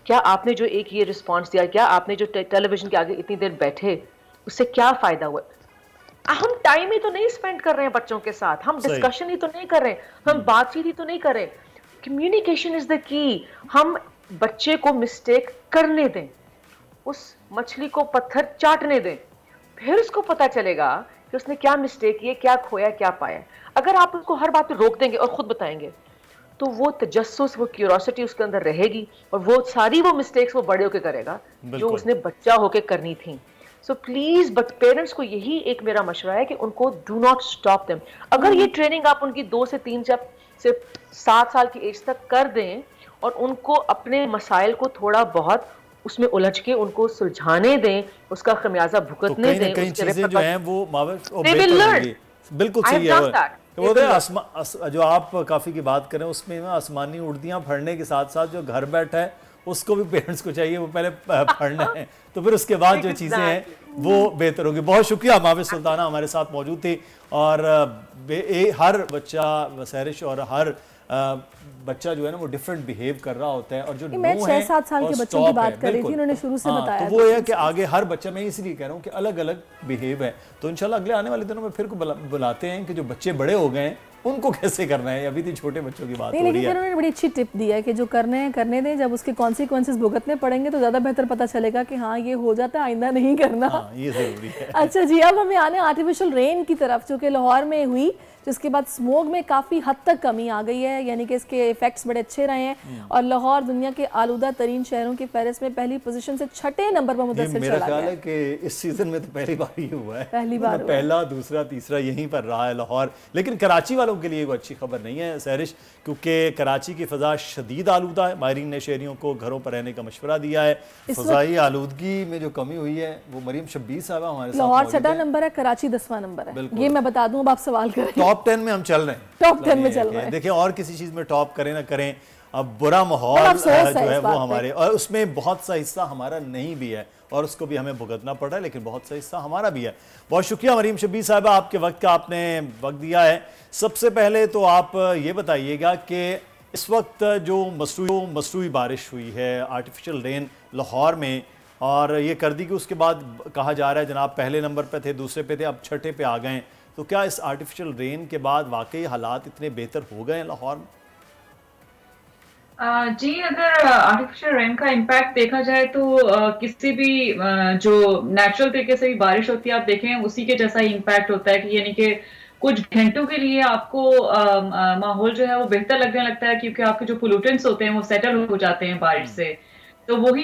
क्या आपने जो एक ये रिस्पांस दिया, क्या आपने जो टेलीविजन के आगे इतनी देर बैठे, उससे क्या फ़ायदा हुआ? हम टाइम ही तो नहीं स्पेंड कर रहे हैं बच्चों के साथ, हम डिस्कशन ही तो नहीं कर रहे हैं, हम बातचीत ही तो नहीं कर रहे। Communication is the key. हम बच्चे को मिस्टेक करने दें, उस मछली को पत्थर चाटने दें, फिर उसको पता चलेगा कि उसने क्या मिस्टेक की है, क्या खोया, क्या पाया। अगर आप उसको हर बात पे रोक देंगे और खुद बताएंगे तो वो तजस्सुस, वो क्यूरोसिटी उसके अंदर रहेगी और वो सारी वो मिस्टेक्स वो बड़े होके करेगा जो उसने बच्चा होके करनी थी। सो प्लीज, बट पेरेंट्स को यही एक मेरा मशवरा है कि उनको डू नॉट स्टॉप देम। अगर ये ट्रेनिंग आप उनकी 2 से 3 से 7 साल की एज तक कर दें और उनको अपने मसाइल को थोड़ा बहुत उसमें उलझ के उनको सुलझाने दें, उसका खमियाजा भुगतने दें, कई चीजें जो हैं वो बिल्कुल सही है। वो जो आप काफी की बात करें उसमें आसमानी उड़दियां पढ़ने के साथ साथ जो घर बैठा है उसको भी पेरेंट्स को चाहिए वो पहले पढ़ना है, तो फिर उसके बाद जो चीज़ें हैं वो बेहतर होगी। बहुत शुक्रिया, माविश सुल्ताना हमारे साथ मौजूद थी। और हर बच्चा सहरिश और हर बच्चा जो है ना वो डिफरेंट बिहेव कर रहा होता है, और जो मैं 6-7 साल के बच्चों की बात कर रही थी, उन्होंने शुरू से बताया। तो वो है कि आगे हर बच्चा, मैं इसलिए कह रहा हूँ कि अलग अलग बिहेव है, तो इंशाल्लाह अगले आने वाले दिनों में फिर को बुलाते हैं कि जो बच्चे बड़े हो गए हैं उनको कैसे करना है। अभी तो छोटे बच्चों की बात हो रही है। लेकिन उन्होंने बड़ी अच्छी टिप दी है कि जो करने हैं करने दें, जब उसके कॉन्सिक्वेंसेस भुगतने पड़ेंगे तो ज़्यादा बेहतर पता चलेगा कि हाँ ये हो जाता है, आइंदा नहीं करना। ये जरूरी है। अच्छा जी, अब हमें आने आर्टिफिशियल रेन की तरफ, जो कि लाहौर में हुई, जिसके बाद स्मोग में काफ़ी हद तक कमी आ गई है, यानी कि इसके इफेक्ट्स बड़े अच्छे रहे हैं और लाहौर दुनिया के आलूदा तरीन शहरों की फहरिस्त में पहली पोजीशन से 6ठे नंबर पर मुदस्सिर चला गया। मेरा ख्याल है कि इस सीजन में तो पहली बार ही हुआ है, पहली बार पहला दूसरा तीसरा यहीं पर रहा है लाहौर। लेकिन कराची वालों के लिए वो अच्छी खबर नहीं है सहरिश, क्योंकि कराची की फ़ज़ा शदीद आलूदा है। माहिरीन ने शहरियों को घरों पर रहने का मशवरा दिया है। फ़ज़ाई आलूदगी में जो कमी हुई है वो मरीम शब्बीर साहब हमारे साथ। लाहौर 6ठा नंबर है, कराची 10वां नंबर है, ये मैं बता दूं, अब आप सवाल करें। टॉप 10 में हम चल रहे हैं, टॉप 10 में चल रहे हैं। देखिए और किसी चीज़ में टॉप करें ना करें, अब बुरा माहौल जो है वो हमारे, और उसमें बहुत सा हिस्सा हमारा नहीं भी है और उसको भी हमें भुगतना पड़ रहा है, लेकिन बहुत सा हिस्सा हमारा भी है। बहुत शुक्रिया मरीम शब्बीर साहब, आपके वक्त का आपने वक्त दिया है। सबसे पहले तो आप ये बताइएगा कि इस वक्त जो मसरूई बारिश हुई है, आर्टिफिशियल रेन लाहौर में, और ये कर दी कि उसके बाद कहा जा रहा है जनाब पहले नंबर पे थे, दूसरे पे थे, अब 6ठे पे आ गए, तो क्या इस आर्टिफिशियल रेन के बाद वाकई हालात इतने बेहतर हो गए हैं लाहौर में? जी, अगर आर्टिफिशियल रेन का इम्पैक्ट देखा जाए तो किसी भी जो नेचुरल तरीके से भी बारिश होती है, आप देखें उसी के जैसा ही इम्पैक्ट होता है कि यानी कि कुछ घंटों के लिए आपको माहौल जो है वो बेहतर लगने लगता है, क्योंकि आपके जो पोल्यूटेंट्स होते हैं वो सेटल हो जाते हैं बारिश से। तो वही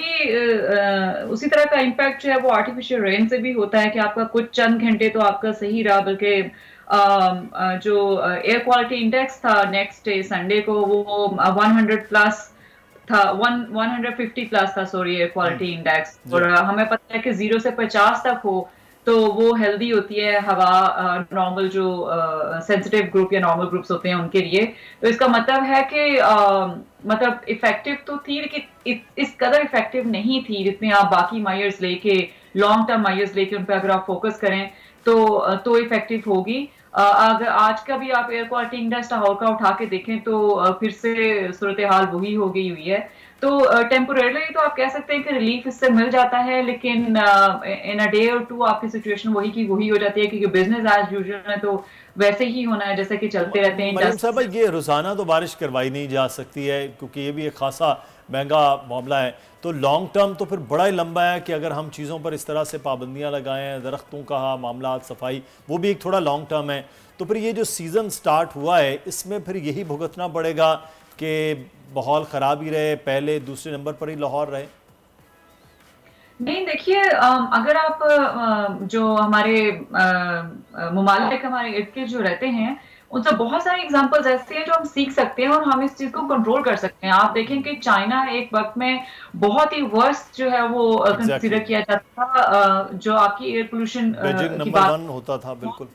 उसी तरह का इम्पैक्ट जो है वो आर्टिफिशियल रेन से भी होता है कि आपका कुछ चंद घंटे तो आपका सही रहा, बल्कि जो एयर क्वालिटी इंडेक्स था नेक्स्ट डे संडे को वो 100 प्लस था, 150 प्लस था, सॉरी, एयर क्वालिटी इंडेक्स। और हमें पता है कि 0 से 50 तक हो तो वो हेल्दी होती है हवा, नॉर्मल जो सेंसिटिव ग्रुप या नॉर्मल ग्रुप्स होते हैं उनके लिए। तो इसका मतलब है कि मतलब इफेक्टिव तो थी, लेकिन इस कदर इफेक्टिव नहीं थी जितने आप बाकी मायर्स लेके, लॉन्ग टर्म मायर्स लेके उन पर अगर आप फोकस करें तो इफेक्टिव होगी। अगर आज का भी आप एयर क्वालिटी इंडेक्स लाहौर का उठा के देखें तो फिर से सूरत हाल वही हो गई हुई है। तो टेम्पोरेरली तो आप कह सकते हैं कि रिलीफ इससे मिल जाता है, लेकिन इन अ डे और टू आपकी सिचुएशन वही की वही हो जाती है, क्योंकि बिजनेस एज यूजुअल है तो वैसे ही होना है जैसे कि चलते रहते हैं। मरीम साहब, ये रोजाना तो बारिश करवाई नहीं जा सकती है क्योंकि ये भी एक खासा महंगा मामला है, तो लॉन्ग टर्म तो फिर बड़ा ही लंबा है कि अगर हम चीज़ों पर इस तरह से पाबंदियां लगाएं, दरख्तों का मामला, सफाई, वो भी एक थोड़ा लॉन्ग टर्म है। तो फिर ये जो सीज़न स्टार्ट हुआ है इसमें फिर यही भुगतना पड़ेगा कि माहौल ख़राब ही रहे, पहले दूसरे नंबर पर ही लाहौर रहे। नहीं, देखिए, अगर आप जो हमारे मुमालिक हमारे इर्द गिर्द जो रहते हैं उनसे बहुत सारे एग्जांपल्स ऐसे हैं जो हम सीख सकते हैं और हम इस चीज को कंट्रोल कर सकते हैं। आप देखें कि चाइना एक वक्त में बहुत ही वर्स्ट जो है वो कंसीडर किया जाता था, जो आपकी एयर पोल्यूशन की बात होता था, बिल्कुल।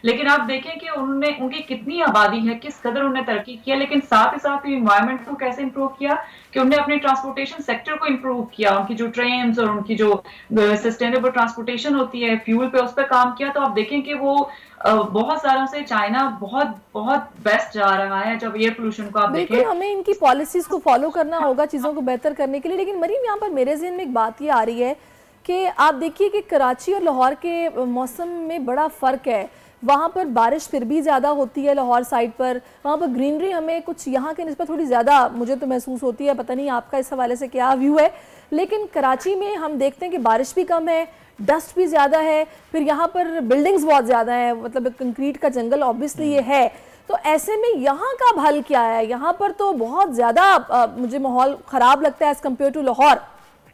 लेकिन आप देखें कि उनकी कितनी आबादी है, किस कदर उन्होंने तरक्की किया, लेकिन साथ ही साथ एनवायरनमेंट को कैसे इंप्रूव किया कि उन्होंने अपने ट्रांसपोर्टेशन सेक्टर को इंप्रूव किया, उनकी जो ट्रेन्स और उनकी जो सस्टेनेबल ट्रांसपोर्टेशन होती है, फ्यूल पे, उस पर काम किया। तो आप देखें कि वो बहुत सालों से चाइना बहुत बहुत बेस्ट जा रहा है जब एयर पोल्यूशन को आप देखें। हमें इनकी पॉलिसीज को फॉलो करना होगा चीज़ों को बेहतर करने के लिए। लेकिन मरीम, यहाँ पर मेरे ज़हन में एक बात ये आ रही है कि आप देखिए कि कराची और लाहौर के मौसम में बड़ा फ़र्क है। वहाँ पर बारिश फिर भी ज़्यादा होती है लाहौर साइड पर, वहाँ पर ग्रीनरी हमें कुछ यहाँ के निस्बत थोड़ी ज़्यादा मुझे तो महसूस होती है, पता नहीं आपका इस हवाले से क्या व्यू है। लेकिन कराची में हम देखते हैं कि बारिश भी कम है, डस्ट भी ज़्यादा है, फिर यहाँ पर बिल्डिंग्स बहुत ज़्यादा है, मतलब कंक्रीट का जंगल ऑब्वियसली ये है। तो ऐसे में यहाँ का हल क्या है? यहाँ पर तो बहुत ज़्यादा मुझे माहौल ख़राब लगता है एज़ कम्पेयर टू लाहौर,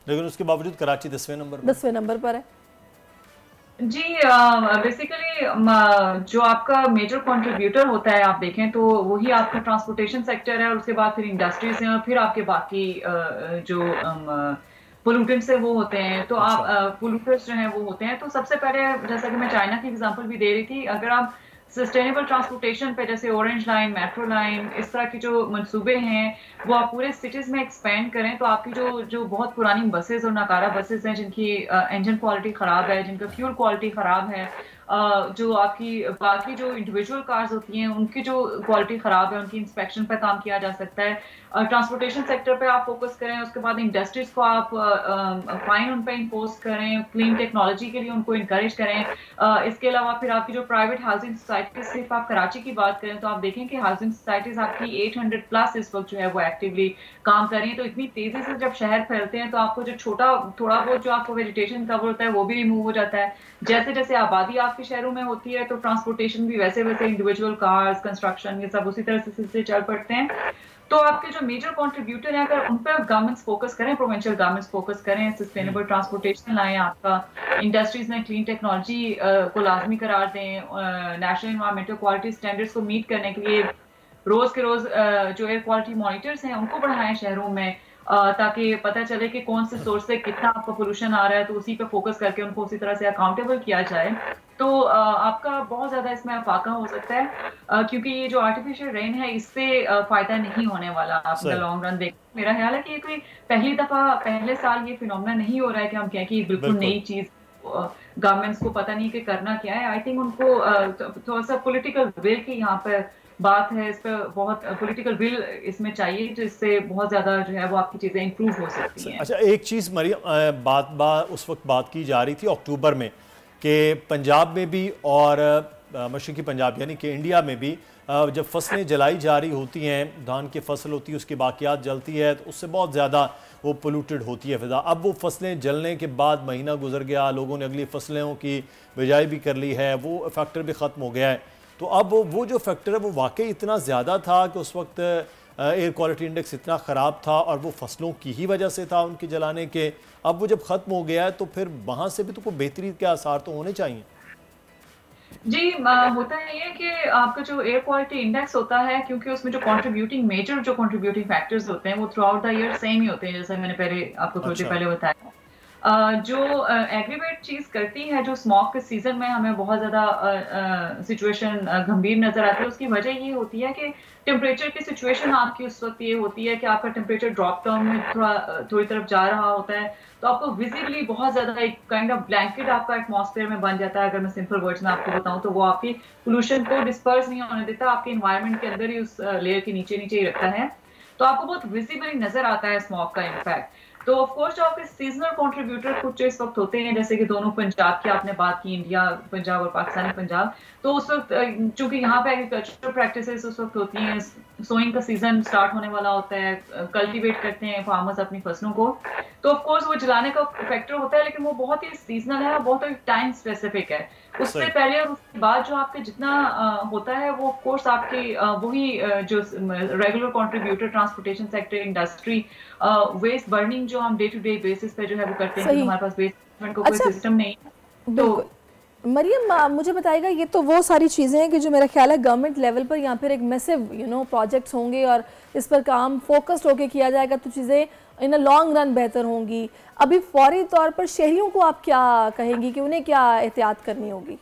लेकिन उसके बावजूद कराची 10वें नंबर पर है। जी, बेसिकली जो आपका मेजर कंट्रीब्यूटर होता है आप देखें तो वही आपका ट्रांसपोर्टेशन सेक्टर है, और उसके बाद फिर इंडस्ट्रीज हैं, और फिर आपके बाकी जो पोल्यूटेंट्स है वो होते हैं। तो आप पोल्यूटर्स जो हैं वो होते हैं। तो सबसे पहले, जैसा कि मैं चाइना की एग्जांपल भी दे रही थी, अगर आप सस्टेनेबल ट्रांसपोर्टेशन पे जैसे ऑरेंज लाइन, मेट्रो लाइन, इस तरह की जो मंसूबे हैं वो आप पूरे सिटीज में एक्सपेंड करें, तो आपकी जो बहुत पुरानी बसेस और नाकारा बसेस हैं जिनकी इंजन क्वालिटी ख़राब है, जिनका फ्यूल क्वालिटी ख़राब है, जो आपकी बाकी जो इंडिविजुअल कार्स होती हैं उनकी जो क्वालिटी ख़राब है उनकी इंस्पेक्शन पर काम किया जा सकता है। ट्रांसपोर्टेशन सेक्टर पे आप फोकस करें, उसके बाद इंडस्ट्रीज को आप फाइन उन पर इम्पोज करें, क्लीन टेक्नोलॉजी के लिए उनको इंकरेज करें। इसके अलावा फिर आपकी जो प्राइवेट हाउसिंग सोसाइटीज, सिर्फ आप कराची की बात करें तो आप देखें कि हाउसिंग सोसाइटीज आपकी 800 प्लस इस वक्त जो है वो एक्टिवली काम कर रही है। तो इतनी तेजी से जब शहर फैलते हैं तो आपको जो थोड़ा बहुत जो आपको वेजिटेशन कवर होता है वो भी रिमूव हो जाता है। जैसे जैसे आबादी आपके शहरों में होती है तो ट्रांसपोर्टेशन भी वैसे वैसे इंडिविजुअल कार्स, कंस्ट्रक्शन, ये सब उसी तरह से चल पड़ते हैं। तो आपके जो मेजर कंट्रीब्यूटर हैं अगर उन पर गवर्नमेंट्स फोकस करें, प्रोविंशियल गवर्नमेंट्स फोकस करें, सस्टेनेबल ट्रांसपोर्टेशन लाएं, आपका इंडस्ट्रीज में क्लीन टेक्नोलॉजी को लाजमी करार दें, नेशनल एनवायरमेंटल क्वालिटी स्टैंडर्ड्स को मीट करने के लिए रोज के रोज जो एयर क्वालिटी मॉनिटर्स हैं उनको बढ़ाएं शहरों में, ताकि पता चले कि कौन से सोर्स से कितना आपका पोल्यूशन आ रहा है, तो उसी पे फोकस करके उनको उसी तरह से अकाउंटेबल किया जाए। तो आपका बहुत ज्यादा इसमें अफाका हो सकता है, क्योंकि ये जो आर्टिफिशियल रेन है इससे फायदा नहीं होने वाला आप द लॉन्ग रन देख। मेरा ख्याल है कि ये कोई पहले साल ये फिनोमेना नहीं हो रहा है कि हम कहें कि बिल्कुल नई चीज गवर्नमेंट्स को पता नहीं कि करना क्या है। आई थिंक उनको थोड़ा सा पॉलिटिकल विल की यहाँ पे बात है, इस पर बहुत पॉलिटिकल विल इसमें चाहिए जिससे बहुत ज़्यादा जो है वो आपकी चीज़ें इंप्रूव हो सकती हैं। अच्छा, एक चीज़ मरियम उस वक्त बात की जा रही थी अक्टूबर में कि पंजाब में भी और मशरक़ी पंजाब यानी कि इंडिया में भी जब फसलें जलाई जा रही होती हैं, धान की फसल होती है उसकी बाकियात जलती है तो उससे बहुत ज़्यादा वो पोल्यूटेड होती है फ़िज़ा। अब वो फसलें जलने के बाद महीना गुजर गया, लोगों ने अगली फसलों की बिजाई भी कर ली है, वो फैक्टर भी ख़त्म हो गया है। तो अब वो जो फैक्टर है वो वाकई इतना ज़्यादा था कि उस वक्त एयर क्वालिटी इंडेक्स इतना ख़राब था और वो फसलों की ही वजह से था उनके जलाने के। अब वो जब ख़त्म हो गया है तो फिर वहाँ से भी तो कोई बेहतरी के आसार तो होने चाहिए। जी, होता है ये कि आपका जो एयर क्वालिटी इंडेक्स होता है, क्योंकि उसमें जो मेजर जो कंट्रीब्यूटिंग फैक्टर्स होते हैं वो throughout the year same ही होते हैं, जैसे मैंने पहले आपको थोड़ी देर पहले बताया। जो एग्रीवेट चीज करती है, जो स्मॉग के सीजन में हमें बहुत ज्यादा सिचुएशन गंभीर नजर आती है, उसकी वजह ये होती है कि टेम्परेचर की सिचुएशन आपकी उस वक्त ये होती है कि आपका टेम्परेचर ड्रॉप डाउन में थोड़ी तरफ जा रहा होता है, तो आपको विजिबली बहुत ज्यादा एक काइंड ऑफ ब्लैंकेट आपका एटमॉस्फेयर में बन जाता है। अगर मैं सिंपल वर्ड्स में आपको बताऊं तो वो आपकी पोल्यूशन को डिस्पर्स नहीं होने देता, आपके एनवायरनमेंट के अंदर ही उस लेयर के नीचे नीचे ही रखता है, तो आपको बहुत विजिबली नजर आता है स्मॉग का इम्पैक्ट। तो ऑफ कोर्स जो आपके सीजनल कंट्रीब्यूटर कुछ इस वक्त होते हैं, जैसे कि दोनों पंजाब की आपने बात की, इंडिया पंजाब और पाकिस्तानी पंजाब, तो उस वक्त चूंकि यहाँ पे एग्रीकल्चरल प्रैक्टिसेस उस वक्त होती हैं, सोइंग का सीजन स्टार्ट होने वाला होता है, कल्टीवेट करते हैं फार्मर्स अपनी फसलों को, तो ऑफ कोर्स वो जलाने का फैक्टर होता है, लेकिन वो बहुत ही सीजनल है, बहुत ही टाइम स्पेसिफिक है। उससे पहले और उसके बाद जो आपके जितना होता है वो ऑफ कोर्स आपकी वही जो regular contributor transportation sector, industry, waste burning जो हम डे टू डे बेसिस पे जो है वो करते हैं, हमारे पास वेस्ट मैनेजमेंट का कोई सिस्टम नहीं है। तो मरियम मुझे बताइएगा, ये तो वो सारी चीज़ें हैं कि जो मेरा ख्याल है गवर्नमेंट लेवल पर या फिर एक मैसिव प्रोजेक्ट्स होंगे और इस पर काम फोकस्ड होकर किया जाएगा तो चीज़ें इन अ लॉन्ग रन बेहतर होंगी। अभी फौरी तौर पर शहरियों को आप क्या कहेंगी कि उन्हें क्या एहतियात करनी होगी?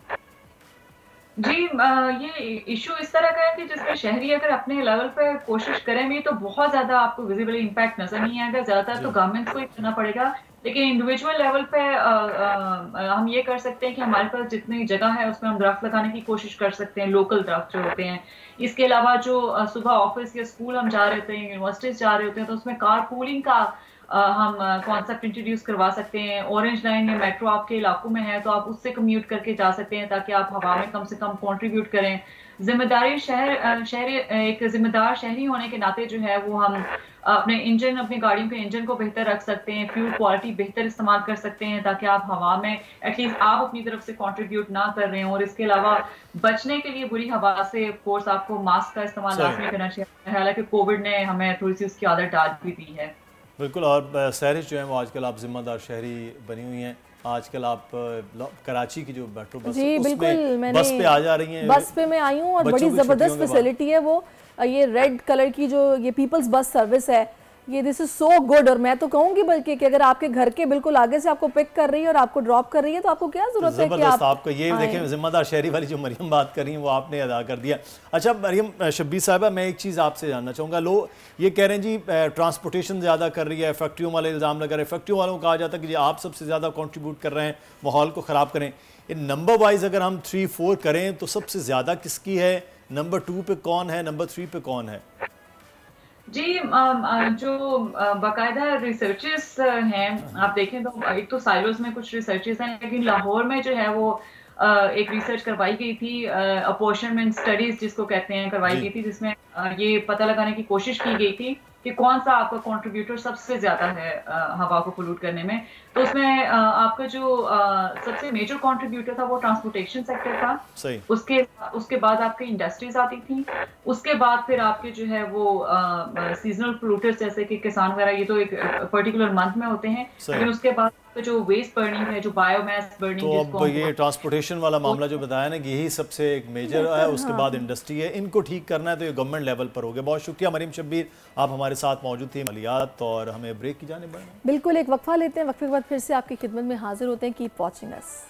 जी, ये इशू इस तरह का है कि जिसमें शहरी अगर अपने लेवल पे कोशिश करें भी तो बहुत ज़्यादा आपको विजिबली इम्पैक्ट नजर नहीं आएगा, ज़्यादातर तो गवर्नमेंट को ही करना पड़ेगा। लेकिन इंडिविजुअल लेवल पे हम ये कर सकते हैं कि हमारे पास जितनी जगह है उसमें हम दरख्त लगाने की कोशिश कर सकते हैं, लोकल दरख्त जो होते हैं। इसके अलावा जो सुबह ऑफिस या स्कूल हम जा रहे होते हैं, यूनिवर्सिटीज जा रहे होते हैं, तो उसमें कार पूलिंग का हम कॉन्सेप्ट इंट्रोड्यूस करवा सकते हैं। ऑरेंज लाइन या मेट्रो आपके इलाकों में है तो आप उससे कम्यूट करके जा सकते हैं ताकि आप हवा में कम से कम कंट्रीब्यूट करें। जिम्मेदारी एक जिम्मेदार शहरी होने के नाते जो है वो हम अपनी गाड़ियों के इंजन को बेहतर रख सकते हैं, फ्यूल क्वालिटी बेहतर इस्तेमाल कर सकते हैं ताकि आप हवा में एटलीस्ट आप अपनी तरफ से कंट्रीब्यूट ना कर रहे हो। और इसके अलावा बचने के लिए बुरी हवा से ऑफ कोर्स आपको मास्क का इस्तेमाल लाजमी करना चाहिए, हालांकि कोविड ने हमें थोड़ी सी उसकी आदत डाल भी दी है। बिल्कुल। और सहरिश जो है वो आजकल आप जिम्मेदार शहरी बनी हुई हैं। आजकल आप कराची की जो मेट्रो बस जी बिल्कुल, बस पे आ जा रही हैं। बस पे मैं आई हूँ और बड़ी ज़बरदस्त फैसिलिटी है वो, ये रेड कलर की जो ये पीपल्स बस सर्विस है, ये दिस इज सो गुड। और मैं तो कहूँगी बल्कि कि अगर आपके घर के बिल्कुल आगे से आपको पिक कर रही है और आपको ड्रॉप कर रही है तो आपको क्या जरूरत है कि आपको ये देखें, जिम्मेदार शहरी वाली जो मरियम बात कर रही हैं वो आपने अदा कर दिया। अच्छा मरियम शब्बीर साहिबा, मैं एक चीज़ आपसे जानना चाहूँगा, लोग ये कह रहे हैं जी ट्रांसपोर्टेशन ज़्यादा कर रही है, फैक्ट्रियों वाले इल्ज़ाम लगा रहे हैं, फैक्ट्रियों वालों को कहा जाता है कि जी आप सबसे ज़्यादा कॉन्ट्रीब्यूट कर रहे हैं माहौल को ख़राब करें। इन नंबर वाइज अगर हम 3-4 करें तो सबसे ज़्यादा किसकी है, नंबर 2 पे कौन है, नंबर 3 पे कौन है? जी जो बाकायदा रिसर्चेस हैं, आप देखें तो एक तो साइलोस में कुछ रिसर्चेस हैं, लेकिन लाहौर में जो है वो एक रिसर्च करवाई गई थी, अपॉर्चनमेंट स्टडीज जिसको कहते हैं, करवाई गई थी, जिसमें ये पता लगाने की कोशिश की गई थी कि कौन सा आपका कंट्रीब्यूटर सबसे ज्यादा है हवा को पोल्यूट करने में। तो उसमें आपका जो सबसे मेजर कंट्रीब्यूटर था वो ट्रांसपोर्टेशन सेक्टर था। सही। उसके बाद आपकी इंडस्ट्रीज आती थी, उसके बाद फिर आपके जो है वो सीजनल पोल्यूटर्स जैसे कि किसान वगैरह, ये तो एक पर्टिकुलर मंथ में होते हैं, लेकिन उसके बाद जो वेस्ट बर्निंग है, जो बायोमास बर्निंग, तो अब ये ट्रांसपोर्टेशन वाला मामला जो बताया ना कि यही सबसे एक मेजर है, उसके बाद इंडस्ट्री है, इनको ठीक करना है तो ये गवर्नमेंट लेवल पर हो गया। बहुत शुक्रिया मरियम शब्बीर, आप हमारे साथ मौजूद थी मालियात, और हमें ब्रेक की जाने बढ़ना। बिल्कुल, एक वक्फा लेते हैं, वक्फे के बाद फिर से आपकी खिदमत में हाजिर होते हैं। Keep watching us.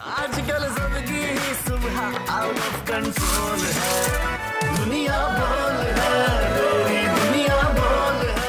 आजकल जिंदगी ही सुबह आउट ऑफ कंट्रोल है, दुनिया बोल है, दुनिया बोल है।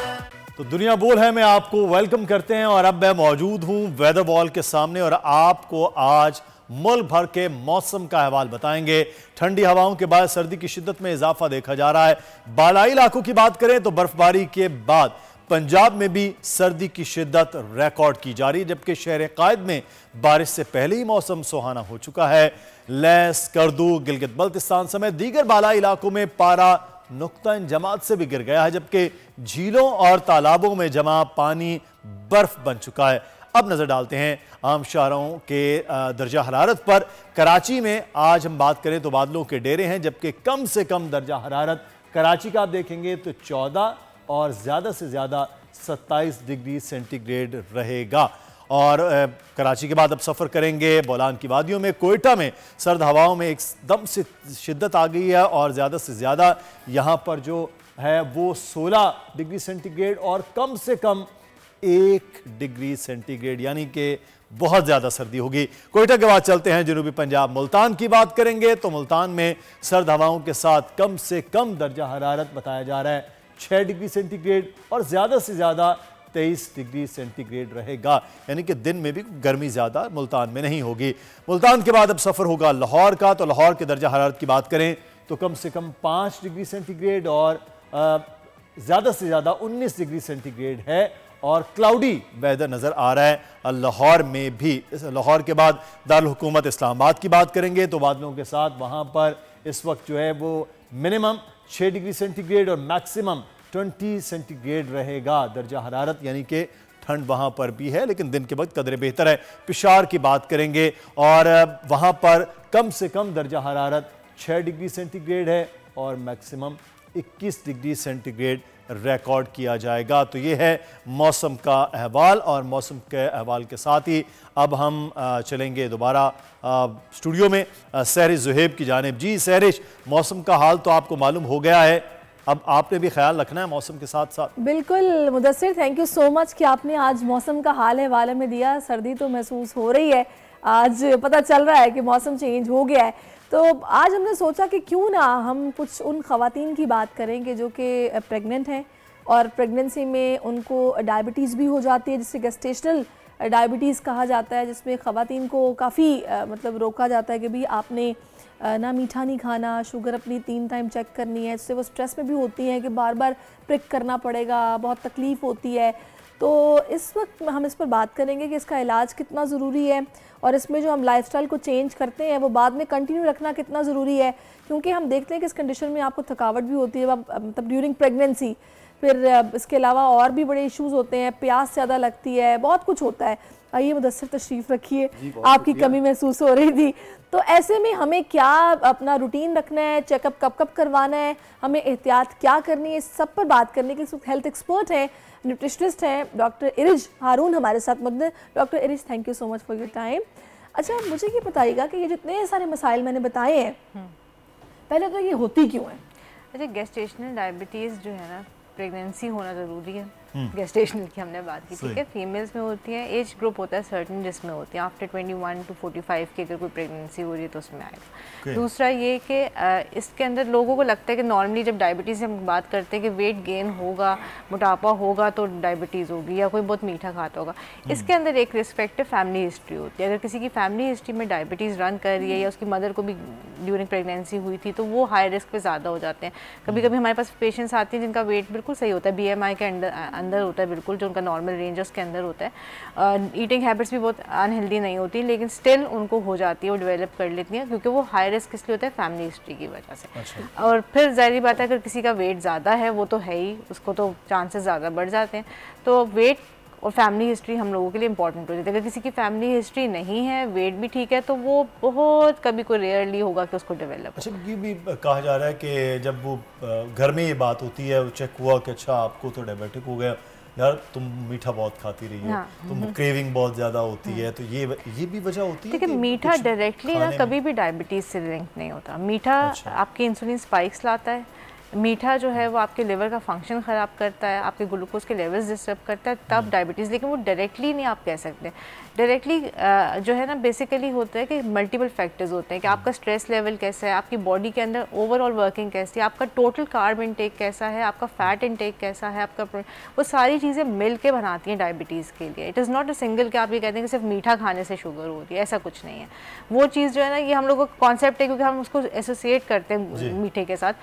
तो दुनिया बोल है में आपको वेलकम करते हैं, और अब मैं मौजूद हूं वेदर वॉल के सामने और आपको आज मुल्क भर के मौसम का अहवाल बताएंगे। ठंडी हवाओं के बाद सर्दी की शिद्दत में इजाफा देखा जा रहा है। बालाई इलाकों की बात करें तो बर्फबारी के बाद पंजाब में भी सर्दी की शिद्दत रिकॉर्ड की जा रही है, जबकि शहर कायद में बारिश से पहले ही मौसम सुहाना हो चुका है। लेस, करदू, गिलगित बल्तिस्तान समेत दीगर बालाई इलाकों में पारा नुक्ता जमात से भी गिर गया है, जबकि झीलों और तालाबों में जमा पानी बर्फ बन चुका है। अब नजर डालते हैं आम शहरों के दर्जा हरारत पर। कराची में आज हम बात करें तो बादलों के डेरे हैं, जबकि कम से कम दर्जा हरारत कराची का आप देखेंगे तो 14 और ज्यादा से ज्यादा 27 डिग्री सेंटीग्रेड रहेगा। और कराची के बाद अब सफ़र करेंगे बोलान की वादियों में। कोयटा में सर्द हवाओं में एकदम से शिद्दत आ गई है, और ज़्यादा से ज़्यादा यहाँ पर जो है वो 16 डिग्री सेंटीग्रेड और कम से कम 1 डिग्री सेंटीग्रेड, यानी कि बहुत ज़्यादा सर्दी होगी। कोयटा के बाद चलते हैं जनूबी पंजाब। मुल्तान की बात करेंगे तो मुल्तान में सर्द हवाओं के साथ कम से कम दर्जा हरारत बताया जा रहा है 6 डिग्री सेंटीग्रेड, और ज़्यादा से ज़्यादा 23 डिग्री सेंटीग्रेड रहेगा, यानी कि दिन में भी गर्मी ज़्यादा मुल्तान में नहीं होगी। मुल्तान के बाद अब सफ़र होगा लाहौर का, तो लाहौर के दर्जा हरारत की बात करें तो कम से कम 5 डिग्री सेंटीग्रेड और ज़्यादा से ज़्यादा 19 डिग्री सेंटीग्रेड है, और क्लाउडी वेदर नज़र आ रहा है लाहौर में भी। लाहौर के बाद दारुल हुकूमत इस्लामाबाद की बात करेंगे तो बादलों के साथ वहाँ पर इस वक्त जो है वो मिनिमम 6 डिग्री सेंटीग्रेड और मैक्सिमम 20 सेंटीग्रेड रहेगा दर्जा हरारत, यानी कि ठंड वहाँ पर भी है लेकिन दिन के वक्त कदरे बेहतर है। पिशावर की बात करेंगे और वहाँ पर कम से कम दर्जा हरारत 6 डिग्री सेंटीग्रेड है और मैक्सिमम 21 डिग्री सेंटीग्रेड रिकॉर्ड किया जाएगा। तो ये है मौसम का अहवाल, और मौसम के अहवाल के साथ ही अब हम चलेंगे दोबारा स्टूडियो में सहरिश ज़ुहैब की जानिब। जी सहरिश, मौसम का हाल तो आपको मालूम हो गया है, अब आपने भी ख्याल रखना है मौसम के साथ साथ। बिल्कुल Mudassir, thank you so much कि आपने आज मौसम का हाल हवाले में दिया। सर्दी तो महसूस हो रही है, आज पता चल रहा है कि मौसम चेंज हो गया है, तो आज हमने सोचा कि क्यों ना हम कुछ उन ख़वातीन की बात करेंगे जो कि प्रेग्नेंट हैं और प्रेगनेंसी में उनको डायबिटीज़ भी हो जाती है, जिसे गेस्टेशनल डायबिटीज़ कहा जाता है, जिसमें ख़वातीन को काफ़ी मतलब रोका जाता है कि भाई आपने ना मीठा नहीं खाना, शुगर अपनी 3 टाइम चेक करनी है। इससे वो स्ट्रेस में भी होती हैं कि बार बार प्रिक करना पड़ेगा, बहुत तकलीफ़ होती है। तो इस वक्त हम इस पर बात करेंगे कि इसका इलाज कितना ज़रूरी है और इसमें जो हम लाइफस्टाइल को चेंज करते हैं वो बाद में कंटिन्यू रखना कितना ज़रूरी है, क्योंकि हम देखते हैं कि इस कंडीशन में आपको थकावट भी होती है मतलब ड्यूरिंग प्रेगनेंसी, फिर इसके अलावा और भी बड़े इश्यूज़ होते हैं, प्यास ज़्यादा लगती है, बहुत कुछ होता है। आइए मुदस्सिर तशरीफ़ रखिए, आपकी कमी महसूस हो रही थी, तो ऐसे में हमें क्या अपना रूटीन रखना है, चेकअप कब कब करवाना है, हमें एहतियात क्या करनी है, इस सब पर बात करने के लिए हेल्थ एक्सपर्ट हैं, न्यूट्रिशनिस्ट हैं डॉक्टर इरिज हारून हमारे साथ मौजूद हैं। Doctor Iriz, thank you so much for your time. अच्छा, मुझे ये बताइएगा कि ये जितने सारे मसाइल मैंने बताए हैं, पहले तो ये होती क्यों है? अच्छा, गेस्टेशनल डायबिटीज़ जो है ना, प्रेगनेंसी होना ज़रूरी है। गेस्टेशनल की हमने बात की, ठीक है, फीमेल्स में होती है, एज ग्रुप होता है सर्टन जिसमें होती है आफ्टर 21 to 45 की अगर कोई प्रेगनेंसी हो रही है तो उसमें आएगा। दूसरा ये कि इसके अंदर लोगों को लगता है कि नॉर्मली जब डायबिटीज़ से हम बात करते हैं कि वेट गेन होगा, मोटापा होगा तो डायबिटीज़ होगी या कोई बहुत मीठा खाता होगा। इसके अंदर एक रिस्क फैक्टर फैमिली हिस्ट्री होती है। अगर किसी की फैमिली हिस्ट्री में डायबिटीज़ रन कर रही है या उसकी मदर को भी ड्यूरिंग प्रेगनेंसी हुई थी तो वो हाई रिस्क पे ज़्यादा हो जाते हैं। कभी कभी हमारे पास पेशेंट्स आती हैं जिनका वेट बिल्कुल सही होता है, BMI के अंदर होता है, बिल्कुल जो उनका नॉर्मल रेंज है उसके अंदर होता है, ईटिंग हैबिट्स भी बहुत अनहेल्दी नहीं होती, लेकिन स्टिल उनको हो जाती है, वो डेवलप कर लेती हैं क्योंकि वो हाई रिस्क इसलिए होता है फैमिली हिस्ट्री की वजह से। अच्छा। और फिर जाहिर बात है अगर किसी का वेट ज़्यादा है वो तो है ही, उसको तो चांसेस ज़्यादा बढ़ जाते हैं। तो वेट और फैमिली हिस्ट्री हम लोगों के लिए इंपॉर्टेंट हो जाती है। अगर किसी की फैमिली हिस्ट्री नहीं है, वेट भी ठीक है, तो वो बहुत कभी कोई रेयरली होगा कि उसको डेवलप। अच्छा, ये भी कहा जा रहा है कि जब वो घर में ये बात होती है, चेक हुआ कि अच्छा आपको तो डायबिटिक हो गया, यार तुम मीठा बहुत खाती रही हो, तुम क्रेविंग बहुत ज़्यादा होती है, तो ये भी वजह होती है। देखिए मीठा डायरेक्टली ना कभी भी डायबिटीज़ से लिंक नहीं होता। मीठा आपकी इंसुलिन स्पाइक्स लाता है, मीठा जो है वो आपके लिवर का फंक्शन ख़राब करता है, आपके ग्लूकोज के लेवल्स डिस्टर्ब करता है, तब डायबिटीज़। लेकिन वो डायरेक्टली नहीं आप कह सकते। डायरेक्टली जो है ना बेसिकली होता है कि मल्टीपल फैक्टर्स होते हैं कि आपका स्ट्रेस लेवल कैसा है, आपकी बॉडी के अंदर ओवरऑल वर्किंग कैसी है, आपका टोटल कार्ब इनटेक कैसा है, आपका फैट इनटेक कैसा है, आपका वो सारी चीज़ें मिल के बनाती हैं डायबिटीज़ के लिए। It is not a single कि आप ये कहते हैं कि सिर्फ मीठा खाने से शुगर होती है, ऐसा कुछ नहीं है। वो चीज़ जो है ना ये हम लोग का कॉन्सेप्ट है क्योंकि हम उसको एसोसिएट करते हैं मीठे के साथ।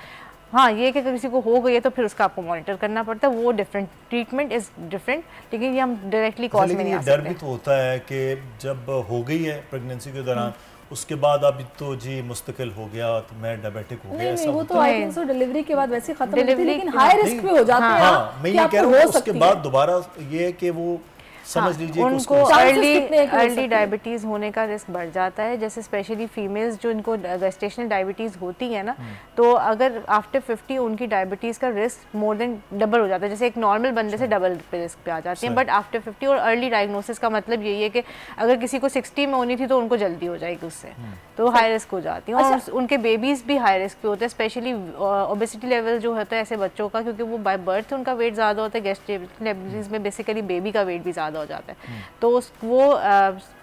हाँ, ये कि किसी को हो गई है तो फिर उसका आपको मॉनिटर करना पड़ता है, वो डिफरेंट, ट्रीटमेंट इज़ डिफरेंट, लेकिन ये हम डायरेक्टली कॉज में नहीं आ सकते। डर भी तो होता है कि जब हो गई है प्रेगनेंसी के दौरान उसके बाद अब तो जी मुस्तकिल हो गया तो मैं डायबिटिक हो गया, नहीं, वो तो आई थिंक सो डिलीवरी के बाद वैसे खत्म होती है, लेकिन हाई रिस्क पे हो जाते हैं। हाँ, मैं ये कह रहा हूँ उसके बाद दोबारा ये है कि वो समझ लीजिए उनको अर्ली डायबिटीज़ होने का रिस्क बढ़ जाता है। जैसे स्पेशली फीमेल्स जो इनको गेस्टेशनल डायबिटीज़ होती है ना, तो अगर आफ्टर 50 उनकी डायबिटीज़ का रिस्क मोर देन डबल हो जाता है। जैसे एक नॉर्मल बंदे से डबल रिस्क पे आ जाती हैं, बट आफ्टर 50 और अर्ली डायग्नोसिस का मतलब यही है कि अगर किसी को 60 में होनी थी तो उनको जल्दी हो जाएगी उससे, तो हाई रिस्क हो जाती है। और उनके बेबीज़ भी हाई रिस्क पे होते हैं, स्पेशली ओबेसिटी लेवल जो होता है ऐसे बच्चों का, क्योंकि वो बाय बर्थ उनका वेट ज़्यादा होता है। गेस्टेशनल डायबिटीज़ में बेसिकली बेबी का वेट भी ज़्यादा हो जाता है, तो वो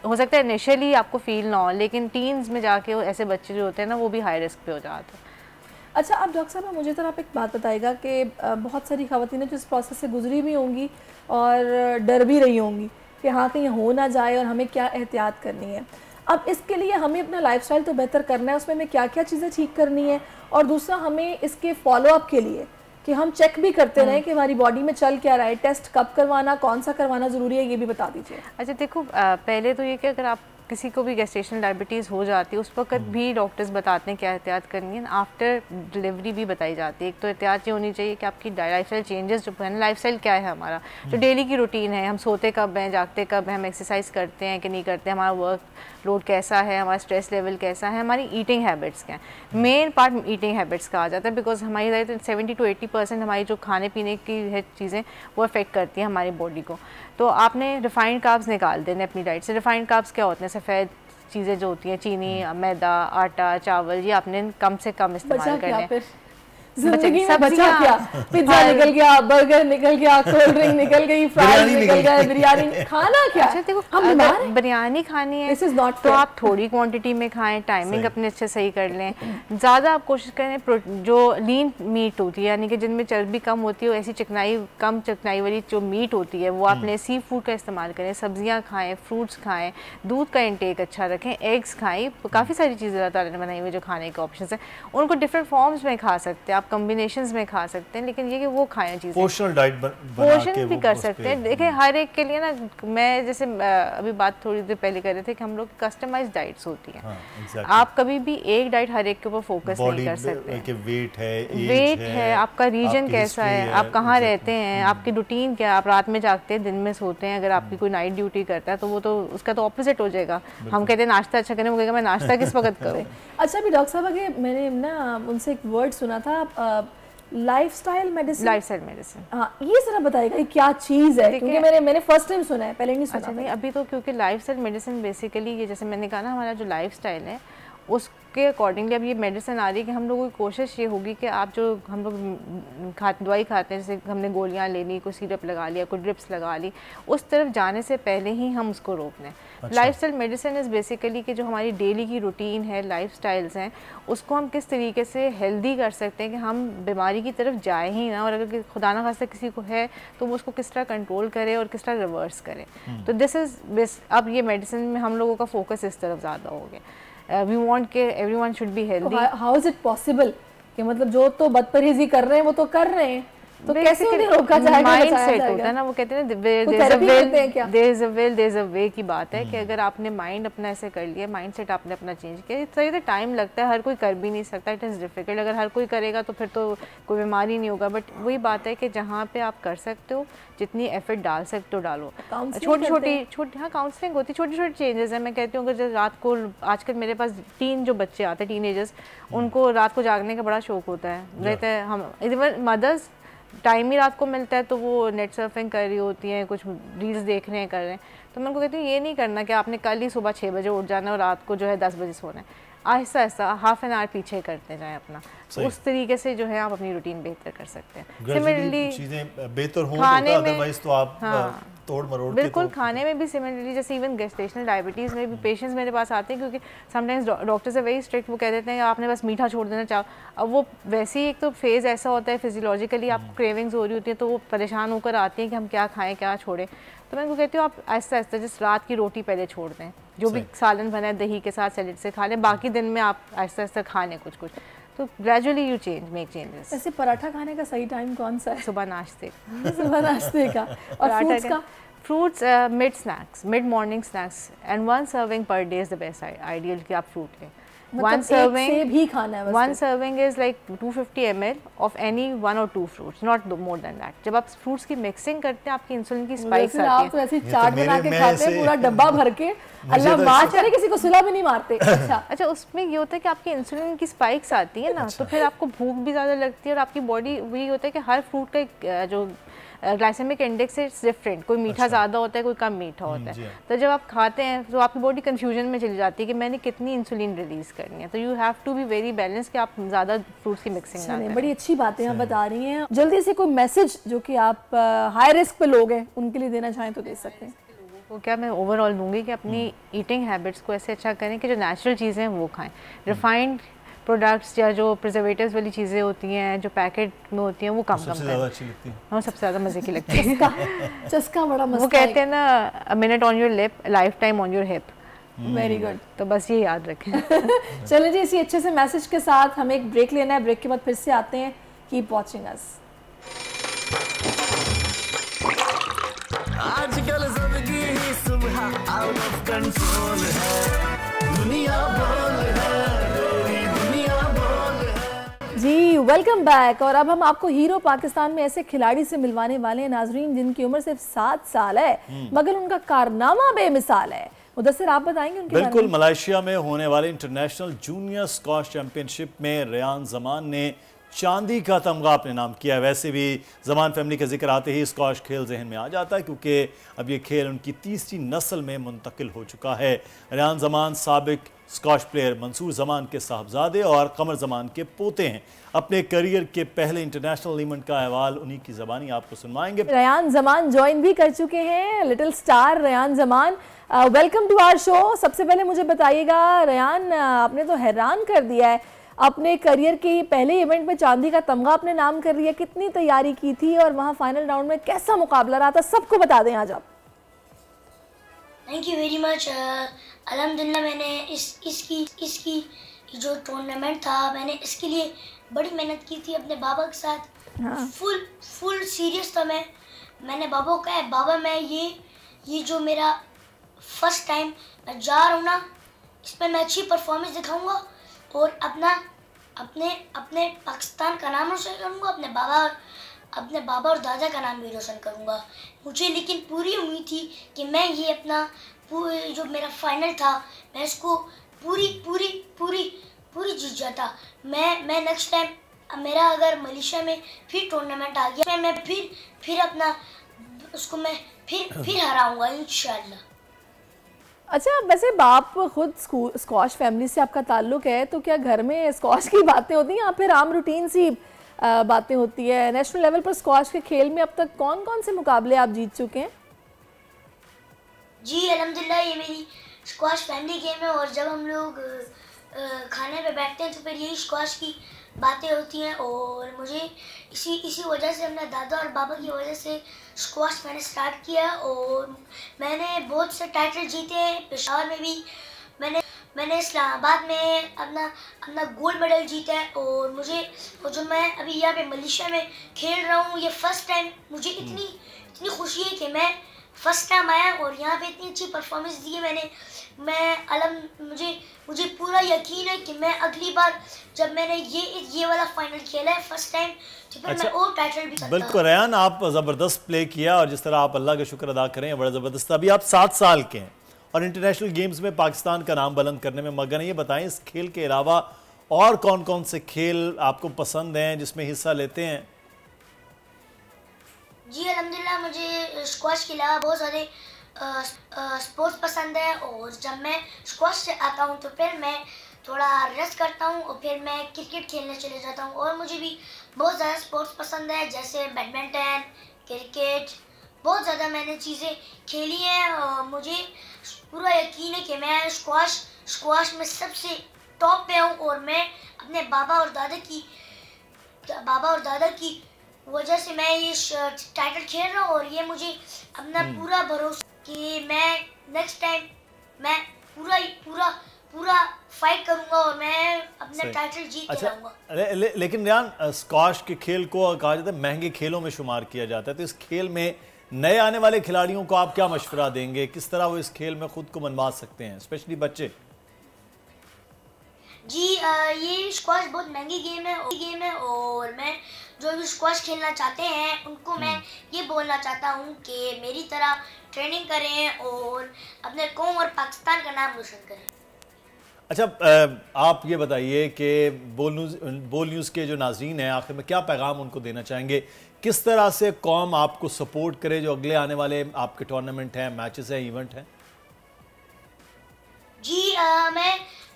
हो सकता है इनिशियली आपको फील ना हो, लेकिन टीन्स में जाके ऐसे बच्चे जो होते हैं ना वो भी हाई रिस्क पे हो जाते हैं। अच्छा, आप डॉक्टर साहब मुझे तो आप एक बात बताइएगा कि बहुत सारी ख़वातीन जो इस प्रोसेस से गुजरी भी होंगी और डर भी रही होंगी कि हाँ कहीं हो ना जाए और हमें क्या एहतियात करनी है। अब इसके लिए हमें अपना लाइफस्टाइल तो बेहतर करना है, उसमें हमें क्या क्या चीज़ें ठीक करनी है, और दूसरा हमें इसके फॉलोअप के लिए कि हम चेक भी करते रहें कि हमारी बॉडी में चल क्या रहा है, टेस्ट कब करवाना, कौन सा करवाना ज़रूरी है, ये भी बता दीजिए। अच्छा देखो, पहले तो ये कि अगर आप किसी को भी गेस्टेशनल डायबिटीज़ हो जाती है उस वक्त भी डॉक्टर्स बताते हैं क्या एहतियात करनी है। आफ्टर डिलीवरी भी बताई जाती है। एक तो एहतियात ये होनी चाहिए कि आपकी लाइफस्टाइल चेंजेस जो है ना, लाइफस्टाइल क्या है हमारा, जो डेली की रूटीन है, हम सोते कब हैं, जागते कब हैं, हम एक्सरसाइज करते हैं कि नहीं करते, हमारा वर्क लोड कैसा है, हमारा स्ट्रेस लेवल कैसा है, हमारी ईटिंग हैबिट्स क्या हैं। मेन पार्ट ईटिंग हैबिट्स का आ जाता है, बिकॉज हमारी 70 to 80% हमारी जो खाने पीने की है चीज़ें वो अफेक्ट करती हैं हमारी बॉडी को। तो आपने रिफाइंड कार्ब्स निकाल देने अपनी डाइट से। रिफाइंड कार्ब्स क्या होते हैं? सफ़ेद चीज़ें जो होती हैं, चीनी, मैदा, आटा, चावल, ये आपने कम से कम इस्तेमाल करने। जिंदगी में बचा क्या? पिज्जा निकल गया, बर्गर निकल गया, कोल्ड ड्रिंक निकल गई, फ्राइज निकल गए, बिरयानी खाना क्या? अच्छा देखो, अगर बिरयानी खानी है तो आप थोड़ी क्वांटिटी में खाएं, टाइमिंग अपने अच्छे सही कर लें। ज़्यादा आप कोशिश करें जो लीन मीट होती है, यानी कि जिनमें चर्बी कम होती है, ऐसी कम चिकनाई वाली जो मीट होती है वो आपने सी फूड का इस्तेमाल करें। सब्जियाँ खाएँ, फ्रूट्स खाएँ, दूध का इंटेक अच्छा रखें, एग्स खाएँ। काफ़ी सारी चीज़ें अल्लाह ताला ने बनाई हुई जो खाने के ऑप्शन हैं, उनको डिफरेंट फॉर्म्स में खा सकते हैं आप, कॉम्बिनेशंस में खा सकते हैं, लेकिन ये कि वो खाएं चीज़ें। पोर्शनल डाइट पोर्शन भी कर सकते हैं। देखिए हर एक के लिए ना, मैं जैसे अभी बात थोड़ी देर पहले कर रहे थे कि हम लोग कस्टमाइज्ड डाइट्स होती हैं। आप कभी भी एक डाइट हर एक के ऊपर फोकस नहीं कर सकते। वेट है, आपका रीजन कैसा है, आप कहाँ रहते हैं, आपकी रूटीन क्या है, आप रात में जागते हैं, दिन में सोते हैं, अगर आपकी कोई नाइट ड्यूटी करता है तो वो तो उसका तो ऑपोजिट हो जाएगा। हम कहते हैं नाश्ता अच्छा करें, वो कहेगा मैं नाश्ता किस वक्त करूँ। अच्छा भी डॉक्टर साहब, आगे मैंने ना उनसे एक वर्ड सुना था, लाइफस्टाइल मेडिसिन। हाँ, ये जरा बताइएगा ये क्या चीज़ है, क्योंकि मैंने फर्स्ट टाइम सुना है, पहले नहीं सुना। अच्छा नहीं, अभी तो क्योंकि लाइफस्टाइल मेडिसिन बेसिकली ये जैसे मैंने कहा ना, हमारा जो लाइफस्टाइल है उसके अकॉर्डिंगली अब ये मेडिसिन आ रही है कि हम लोगों की कोशिश ये होगी कि आप जो हम लोग दवाई खाते हैं, जैसे हमने गोलियाँ ले ली, कोई सिरप लगा लिया, कोई ड्रिप्स लगा ली, उस तरफ जाने से पहले ही हम उसको रोक लें। लाइफस्टाइल मेडिसिन इज़ बेसिकली कि जो हमारी डेली की रूटीन है, लाइफस्टाइल्स हैं, उसको हम किस तरीके से हेल्दी कर सकते हैं कि हम बीमारी की तरफ जाए ही ना, और अगर खुदा ना खास्ता किसी को है तो वो उसको किस तरह कंट्रोल करे और किस तरह रिवर्स करे। तो दिस इज़ अब ये मेडिसिन में हम लोगों का फोकस इस तरफ ज़्यादा हो गया। वी वांट के everyone should be healthy. How is it possible कि मतलब जो तो बदपरहेजी कर रहे हैं वो तो कर रहे हैं, तो कैसे उन्हें रोका जाएगा? माइंड सेट होता है ना, वो कहते हैं there is a will there is a way की बात है कि अगर आपने माइंड अपना ऐसे कर लिया, माइंड सेट आपने अपना चेंज किया, सही तो टाइम लगता है, हर कोई कर भी नहीं सकता, इट इज़ डिफिकल्ट। अगर हर कोई करेगा तो फिर तो कोई बीमारी नहीं होगा, बट वही बात है कि जहाँ पे आप कर सकते हो, जितनी एफर्ट डाल सकते हो डालो। छोटी छोटी हाँ काउंसलिंग होती है, छोटी छोटी चेंजेस है। मैं कहती हूँ अगर रात को, आजकल मेरे पास 3 जो बच्चे आते हैं टीनेजर्स, उनको रात को जागने का बड़ा शौक होता है, रहते हैं हम इवन मदर्स टाइम ही रात को मिलता है तो वो नेट सर्फिंग कर रही होती हैं, कुछ रील्स देख रहे हैं, कर रहे हैं। तो मैं उनको कहती हूँ ये नहीं करना कि आपने कल ही सुबह 6 बजे उठ जाना है और रात को जो है 10 बजे सोना है। Aahista Aahista half an hour पीछे करते जाएं अपना, उस तरीके से जो है आप अपनी रूटीन बेहतर कर सकते हैं। सिमिलरली चीजें बेहतर हों खाने में, अदरवाइज तो आप तोड़ मरोड़ बिल्कुल खाने में भी सिमिलरली, जैसे इवन गेस्टेशनल डायबिटीज़ में भी पेशेंट्स मेरे पास आते हैं, क्योंकि समटाइम्स डॉक्टर्स है वेरी स्ट्रिक्ट, वो कह देते हैं आपने बस मीठा छोड़ देना चाहो। अब वो वैसे ही एक तो फेज़ ऐसा होता है फिजियोलॉजिकली, आपको क्रेविंग्स हो रही होती है तो वो परेशान होकर आती हैं कि हम क्या खाएं क्या छोड़ें। तो मैं उनको कहती हूँ आप आहिस्ता आहिस्ता जिस रात की रोटी पहले छोड़ दें, जो भी सालन बना है दही के साथ सैलेड से खा लें, बाकी दिन में आप आहिस्ता आहिस्ता खा लें कुछ कुछ, तो ग्रेजुअली यू मेक चेंजेस। ऐसे पराठा खाने का सही टाइम कौन सा है? सुबह नाश्ते सुबह नाश्ते का। और फ्रूट्स का? Fruits mid snacks, mid morning snacks, and 1 serving per day is the best ideal कि आप फ्रूट लें। मतलब 1 serving भी खाना है? 1 serving is like 250 ml of any 1 or 2 fruits, not more than that. जब आप फ्रूट्स की मिक्सिंग करते हैं आपकी इंसुलिन की स्पाइक्स आती है। आप तो ऐसे चाट बना के खाते हैं पूरा डब्बा भर के, अल्लाह मार चाहे किसी को सुला भी नहीं मारते। अच्छा उसमें ये होता है कि आपकी इंसुलिन की स्पाइक्स आती है ना, तो फिर आपको भूख भी ज़्यादा लगती है और आपकी बॉडी वही होता है कि हर फ्रूट का एक जो ग्लाइसेमिक इंडेक्स इट्स डिफरेंट, कोई मीठा ज़्यादा होता है, कोई कम मीठा होता है। तो जब आप खाते हैं तो आपकी बॉडी कंफ्यूजन में चली जाती है कि मैंने कितनी इंसुलिन रिलीज़ करनी है, तो you have to be very balance कि आप ज़्यादा फ्रूट्स की मिक्सिंग ना करें। बड़ी अच्छी बातें आप बता रही हैं। जल्दी से कोई मैसेज जो कि आप हाई रिस्क पे लोग हैं उनके लिए देना चाहें तो दे सकते हैं। तो क्या मैं ओवरऑल दूंगी कि अपनी ईटिंग हैबिट्स को ऐसे अच्छा करें कि जो नेचुरल चीज़ें हैं वो खाएं। रिफाइंड प्रोडक्ट्स या जो प्रिजर्वेटिव्स वाली चीज़ें होती हैं जो पैकेट में होती हैं वो कम करें। हाँ सबसे ज़्यादा मज़े की लगती है। चस्का बड़ा मस्त। वो कहते हैं ना a minute on your lip, life time on your hip. Very good. तो बस ये याद रखें। चलिए जी, इसी अच्छे से मैसेज के साथ हमें एक ब्रेक लेना है, ब्रेक के बाद फिर से आते हैं। Keep watching us. आजकल जिंदगी ही सुबह आउट ऑफ कंट्रोल है, दुनिया बोल है, दुनिया बोल है। जी वेलकम बैक। और अब हम आपको हीरो पाकिस्तान में ऐसे खिलाड़ी से मिलवाने वाले हैं नाजरीन जिनकी उम्र सिर्फ 7 साल है मगर उनका कारनामा बेमिसाल है। मुदस्सिर आप बताएंगे उनके बिल्कुल। मलेशिया में होने वाले इंटरनेशनल जूनियर स्क्वॉश चैंपियनशिप में रेयान जमान ने चांदी का तमगा अपने नाम किया है। वैसे भी जमान फैमिली का जिक्र आते ही स्क्वॉश खेल जहन में आ जाता है क्योंकि अब ये खेल उनकी तीसरी नस्ल में मुंतकिल हो चुका है। रेयान जमान साबिक स्क्वॉश प्लेयर मंसूर जमान के साहबजादे और कमर जमान के पोते हैं। अपने करियर के पहले इंटरनेशनल इवेंट का अहवाल उन्हीं की ज़बानी आपको सुनवाएंगे। रेयान जमान ज्वाइन भी कर चुके हैं, little star Rayan Zaman. Welcome to our show. सबसे पहले मुझे बताइएगा रेयान, आपने तो हैरान कर दिया है, अपने करियर के पहले इवेंट में चांदी का तमगा अपने नाम कर लिया। कितनी तैयारी की थी और वहाँ फाइनल राउंड में कैसा मुकाबला रहा था, सबको बता दें आज आप। Thank you very much. अल्हम्दुलिल्लाह मैंने इसकी जो टूर्नामेंट था मैंने इसके लिए बड़ी मेहनत की थी अपने बाबा के साथ। हाँ। फुल सीरियस था मैंने बाबा को कहा बाबा मैं ये जो मेरा फर्स्ट टाइम मैं जा रहा हूँ ना, इसमें मैं अच्छी परफॉर्मेंस दिखाऊंगा और अपने पाकिस्तान का नाम रोशन करूंगा, अपने बाबा और दादा का नाम भी रोशन करूंगा। मुझे लेकिन पूरी उम्मीद थी कि मैं ये अपना जो मेरा फाइनल था मैं इसको पूरी जीत जाता। मैं नेक्स्ट टाइम मेरा अगर मलेशिया में फिर टूर्नामेंट आ गया मैं फिर अपना उसको मैं फिर हराऊंगा इंशाल्लाह। अच्छा, वैसे बाप खुद स्क्वाश फैमिली से आपका ताल्लुक है, तो क्या घर में स्क्वाश की बातें होती हैं या फिर आम रूटीन सी बातें होती है? नेशनल लेवल पर स्क्वाश के खेल में अब तक कौन कौन से मुकाबले आप जीत चुके हैं? जी अल्हम्दुलिल्लाह, ये मेरी स्क्वाश फैमिली गेम है और जब हम लोग खाने पे बैठते हैं तो फिर यही स्क्वाश की बातें होती हैं और मुझे इसी वजह से अपने दादा और बाबा की वजह से स्क्वाश मैंने स्टार्ट किया और मैंने बहुत से टाइटल जीते हैं। पेशावर में भी मैंने इस्लामाबाद में अपना गोल्ड मेडल जीता है और जो मैं अभी यहाँ पे मलेशिया में खेल रहा हूँ, ये फर्स्ट टाइम मुझे इतनी खुशी है कि मैं फर्स्ट टाइम आया और यहाँ पे इतनी अच्छी परफॉर्मेंस दी है मुझे पूरा यकीन है कि मैं अगली बार जब मैंने ये वाला फाइनल खेला है फर्स्ट टाइम तो फिर मैं और टाइटल भी सकता। बिल्कुल रेयान, आप ज़बरदस्त प्ले किया और जिस तरह आप अल्लाह का शुक्र अदा करें, बड़ा ज़बरदस्त। अभी आप 7 साल के हैं और इंटरनेशनल गेम्स में पाकिस्तान का नाम बुलंद करने में मगन है। ये बताएं, इस खेल के अलावा और कौन कौन से खेल आपको पसंद हैं जिसमें हिस्सा लेते हैं? जी अल्हम्दुलिल्लाह, मुझे स्क्वाश के अलावा बहुत सारे स्पोर्ट्स पसंद है और जब मैं स्क्वाश से आता हूँ तो फिर मैं थोड़ा रेस्ट करता हूँ और फिर मैं क्रिकेट खेलने चले जाता हूँ। और मुझे भी बहुत ज़्यादा स्पोर्ट्स पसंद है जैसे बैडमिंटन, क्रिकेट, बहुत ज़्यादा मैंने चीज़ें खेली हैं और मुझे पूरा यकीन है कि मैं स्क्वाश में सबसे टॉप पे हूँ और मैं अपने बाबा और दादा की वजह से मैं ये टाइटल खेल रहा हूँ और ये मुझे अपना पूरा भरोसा कि मैं नेक्स्ट टाइम मैं पूरा फाइट करूंगा और मैं अपना टाइटल जीत के लाऊंगा। लेकिन रेयान, स्क्वाश के खेल को कहा जाता है महंगे खेलों में शुमार किया जाता है, तो इस खेल में नए आने वाले खिलाड़ियों को आप क्या मशवरा देंगे? किस तरह वो इस खेल में खुद को मनवा सकते हैं, स्पेशली बच्चे? जी ये स्क्वाश बहुत महंगी गेम है और मैं जो भी स्क्वाश खेलना चाहते हैं उनको मैं ये बोलना चाहता हूँ कि मेरी तरह ट्रेनिंग करें और अपने कौम और पाकिस्तान का नाम रोशन करें। अच्छा, आप ये बताइए कि बोल न्यूज़ के जो नाज़रीन हैं, आखिर में क्या पैगाम उनको देना चाहेंगे? किस तरह से कौम आपको सपोर्ट करे जो अगले आने वाले आपके टूर्नामेंट हैं, मैचेस हैं, इवेंट हैं? जी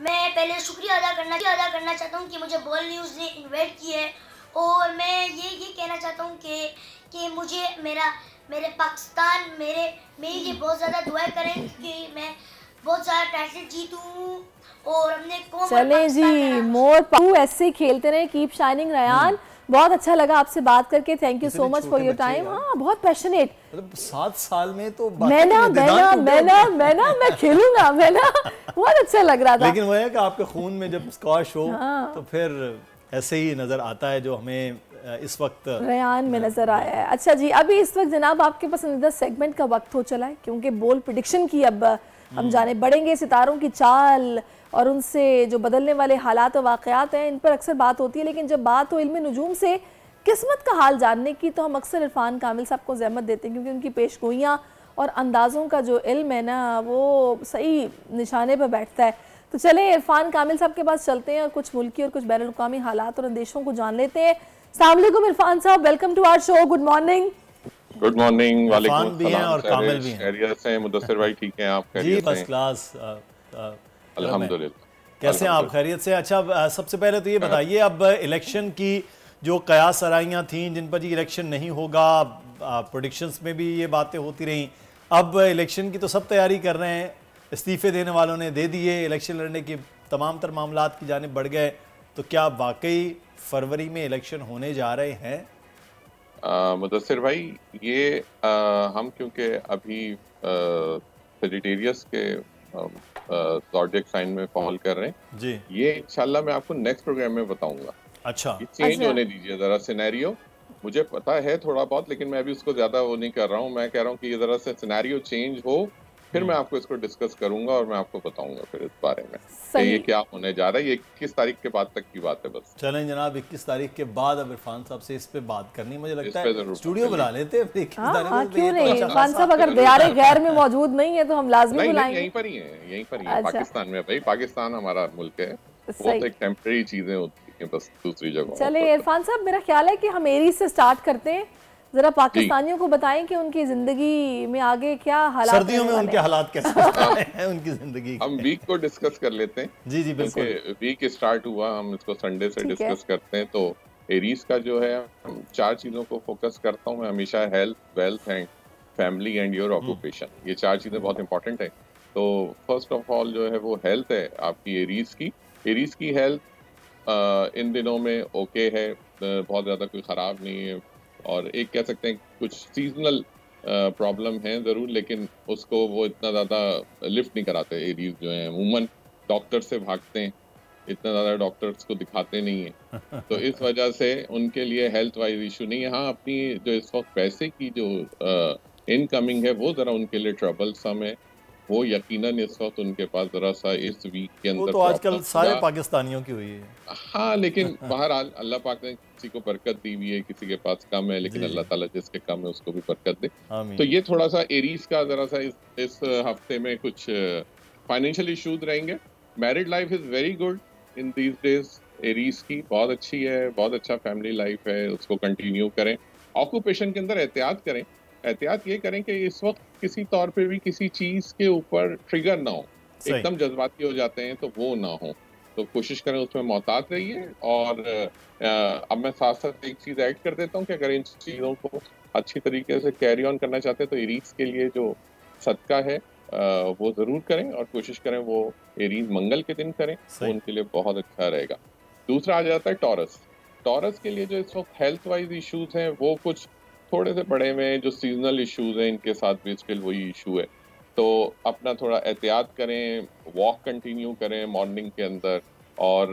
मैं पहले शुक्रिया अदा करना चाहता हूँ कि मुझे बोल न्यूज़ ने इन्वाइट किया है और मैं ये कहना चाहता हूँ कि मुझे मेरे पाकिस्तान मेरी ये बहुत ज़्यादा दुआ करें कि मैं बहुत ज़्यादा टाइटल जीतूँ और अपने कौम। चलें जी, मोर पाऊ ऐसे खेलते रहे, कीप शाइनिंग रेयान। बहुत अच्छा लगा आपसे बात करके, thank you so much for your time. हाँ, बहुत पैशनेट। मतलब 7 साल में तो मैं खेलूंगा, बहुत अच्छा लग रहा था। लेकिन वो है कि आपके खून में जब स्क्वाश हो तो फिर ऐसे ही नजर आता है जो हमें इस वक्त रेयान में नजर आया है। अच्छा जी, अभी इस वक्त जनाब आपके पसंदीदा सेगमेंट का वक्त हो चला है, क्योंकि बोल प्रेडिक्शन की अब हम जाने बढ़ेंगे। सितारों की चाल और उनसे जो बदलने वाले हालात और वाक़यात हैं, इन पर अक्सर बात होती है, लेकिन जब बात हो इल्म नजूम से किस्मत का हाल जानने की तो हम अक्सर इरफान कामिल साहब को ज़हमत देते हैं, क्योंकि उनकी पेशगोइयाँ और अंदाज़ों का जो इल्म है ना, वो सही निशाने पर बैठता है। तो चलें इरफान कामिल साहब के पास चलते हैं और कुछ मुल्की और कुछ बैनुल अक़वामी हालात और अंदेशों को जान लेते हैं। अस्सलाम वालेकुम इरफान साहब, welcome to our show. Good morning. Good morning. वालेकुम भी हैं और कामिल भी हैं। खैरियत से? मुदस्सिर भाई ठीक हैं आप? जी फर्स्ट क्लास, अल्हम्दुलिल्लाह। कैसे हैं आप? खैरियत से? अच्छा, सबसे पहले तो ये बताइए, अब इलेक्शन की जो कयास आराइयाँ थीं जिन पर जी इलेक्शन नहीं होगा, प्रेडिक्शंस में भी ये बातें होती रहीं, अब इलेक्शन की तो सब तैयारी कर रहे हैं, इस्तीफे देने वालों ने दे दिए, इलेक्शन लड़ने की तमाम तर मामलात की जानिब बढ़ गए, तो क्या वाकई फरवरी में इलेक्शन होने जा रहे हैं? मुदस्सिर भाई, ये हम क्योंकि अभी सेक्रेटेरियस के प्रोजेक्ट साइन में फॉल कर रहे हैं जी, ये इंशाल्लाह मैं आपको नेक्स्ट प्रोग्राम में बताऊंगा। अच्छा, चेंज होने दीजिए जरा सिनेरियो, मुझे पता है थोड़ा बहुत, लेकिन मैं अभी उसको ज्यादा वो नहीं कर रहा हूँ। मैं कह रहा हूँ कि ये जरा से सिनेरियो चेंज हो, फिर मैं आपको इसको डिस्कस करूंगा और मैं आपको बताऊंगा फिर इस बारे में कि ये क्या होने जा रहा है। ये 21 तारीख के बाद तक की बात है बस। चलें जनाब, 21 तारीख के बाद अब इरफान साहब से इस पे बात करनी, मुझे लगता है स्टूडियो बुला लेते हैं। क्यों नहीं इरफान साहब, अगर दियारे गैर में मौजूद नहीं है तो हम लाजमी बुलाएंगे। यहीं पर ही है, पाकिस्तान में। भाई पाकिस्तान हमारा मुल्क है, बहुत एक टेम्परेरी चीजें होती हैं बस दूसरी जगह। चले इरफान साहब, मेरा ख्याल है कि हम एरी से स्टार्ट करते हैं, जरा पाकिस्तानियों को बताएं कि उनकी जिंदगी में आगे क्या हालात, सर्दियों में उनके हालात कैसे हैं उनकी जिंदगी। हम वीक को डिस्कस कर लेते हैं। जी जी बिल्कुल। वीक स्टार्ट हुआ, हम इसको संडे से डिस्कस करते हैं। तो एरीज का जो है, हम 4 चीजों को फोकस करता हूँ मैं हमेशा, health, wealth and family and your occupation. ये 4 चीजें बहुत इंपॉर्टेंट है। तो फर्स्ट ऑफ ऑल जो है वो हेल्थ है आपकी एरीज की। एरीज की हेल्थ इन दिनों में ओके है, बहुत ज़्यादा कोई ख़राब नहीं है। और एक कह सकते हैं कुछ सीजनल प्रॉब्लम है ज़रूर, लेकिन उसको वो इतना ज़्यादा लिफ्ट नहीं कराते। एरीज जो हैं अमूमन डॉक्टर से भागते हैं, इतना ज़्यादा डॉक्टर्स को दिखाते नहीं है। तो इस वजह से उनके लिए हेल्थ वाइज इशू नहीं है। हाँ, अपनी जो इस वक्त पैसे की जो इनकमिंग है वो ज़रा उनके लिए ट्रबलसम है। वो यकीनन इस वक्त उनके पास जरा सा इस वीक के अंदर, वो तो आजकल सारे पाकिस्तानियों की हुई है। हाँ, लेकिन बहरहाल अल्लाह पाक ने किसी को बरकत दी हुई है, किसी के पास कम है, लेकिन अल्लाह ताला जिसके कम है उसको भी बरकत दे। तो ये थोड़ा सा एरीज का जरा सा इस हफ्ते में कुछ फाइनेंशियल इश्यूज रहेंगे। Married life is very good in these days. Aries की बहुत अच्छी है, बहुत अच्छा फैमिली लाइफ है, उसको कंटिन्यू करें। ऑक्यूपेशन के अंदर एहतियात करें। एहतियात ये करें कि इस वक्त किसी तौर पे भी किसी चीज के ऊपर ट्रिगर ना हो, एकदम जज्बाती हो जाते हैं तो वो ना हो। तो कोशिश करें उसमें मोहतात रहिए। और अब मैं साथ साथ एक चीज ऐड कर देता हूँ कि अगर इन चीजों को अच्छी तरीके से कैरी ऑन करना चाहते हैं तो एरीज के लिए जो सदका है वो जरूर करें, और कोशिश करें वो एरीज मंगल के दिन करें, वो उनके लिए बहुत अच्छा रहेगा। दूसरा आ जाता है टॉरस। टॉरस के लिए जो इस वक्त हेल्थ वाइज इश्यूज हैं वो कुछ थोड़े से बड़े में, जो सीजनल इश्यूज हैं इनके साथ भी स्टिल वही इशू है। तो अपना थोड़ा एहतियात करें, वॉक कंटिन्यू करें मॉर्निंग के अंदर, और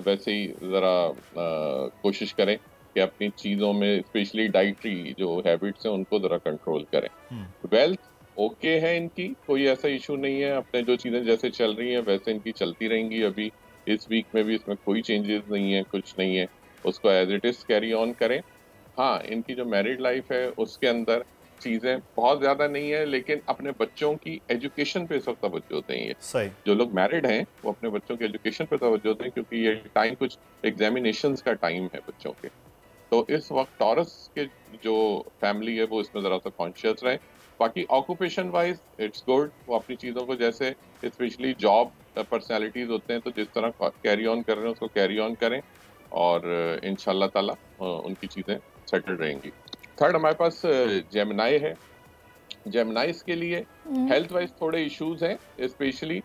वैसे ही ज़रा कोशिश करें कि अपनी चीज़ों में स्पेशली डाइटरी जो हैबिट्स हैं उनको ज़रा कंट्रोल करें। वेल्थ ओके है इनकी, कोई ऐसा इशू नहीं है। अपने जो चीज़ें जैसे चल रही हैं वैसे इनकी चलती रहेंगी। अभी इस वीक में भी इसमें कोई चेंजेस नहीं है, कुछ नहीं है, उसको as it is carry on करें। हाँ, इनकी जो मैरिड लाइफ है उसके अंदर चीज़ें बहुत ज़्यादा नहीं है, लेकिन अपने बच्चों की एजुकेशन पे इस वक्त तवज्जो दें। सही, जो लोग मैरिड हैं वो अपने बच्चों की एजुकेशन पे तवज्जो दें, क्योंकि ये टाइम कुछ एग्जामिनेशंस का टाइम है बच्चों के। तो इस वक्त टॉरस के जो फैमिली है वो इसमें ज़रा सा कॉन्शियस रहे। बाकी ऑक्यूपेशन वाइज इट्स गुड। वो अपनी चीज़ों को जैसे स्पेशली जॉब पर्सनैलिटीज़ होते हैं तो जिस तरह कैरी ऑन कर रहे हैं उसको कैरी ऑन करें, और इंशाल्लाह ताला उनकी चीज़ें सेटल रहेंगी। थर्ड हमारे पास जेमिनाई है। जेमिनाइज के लिए हेल्थ वाइज थोड़े इश्यूज हैं, स्पेशली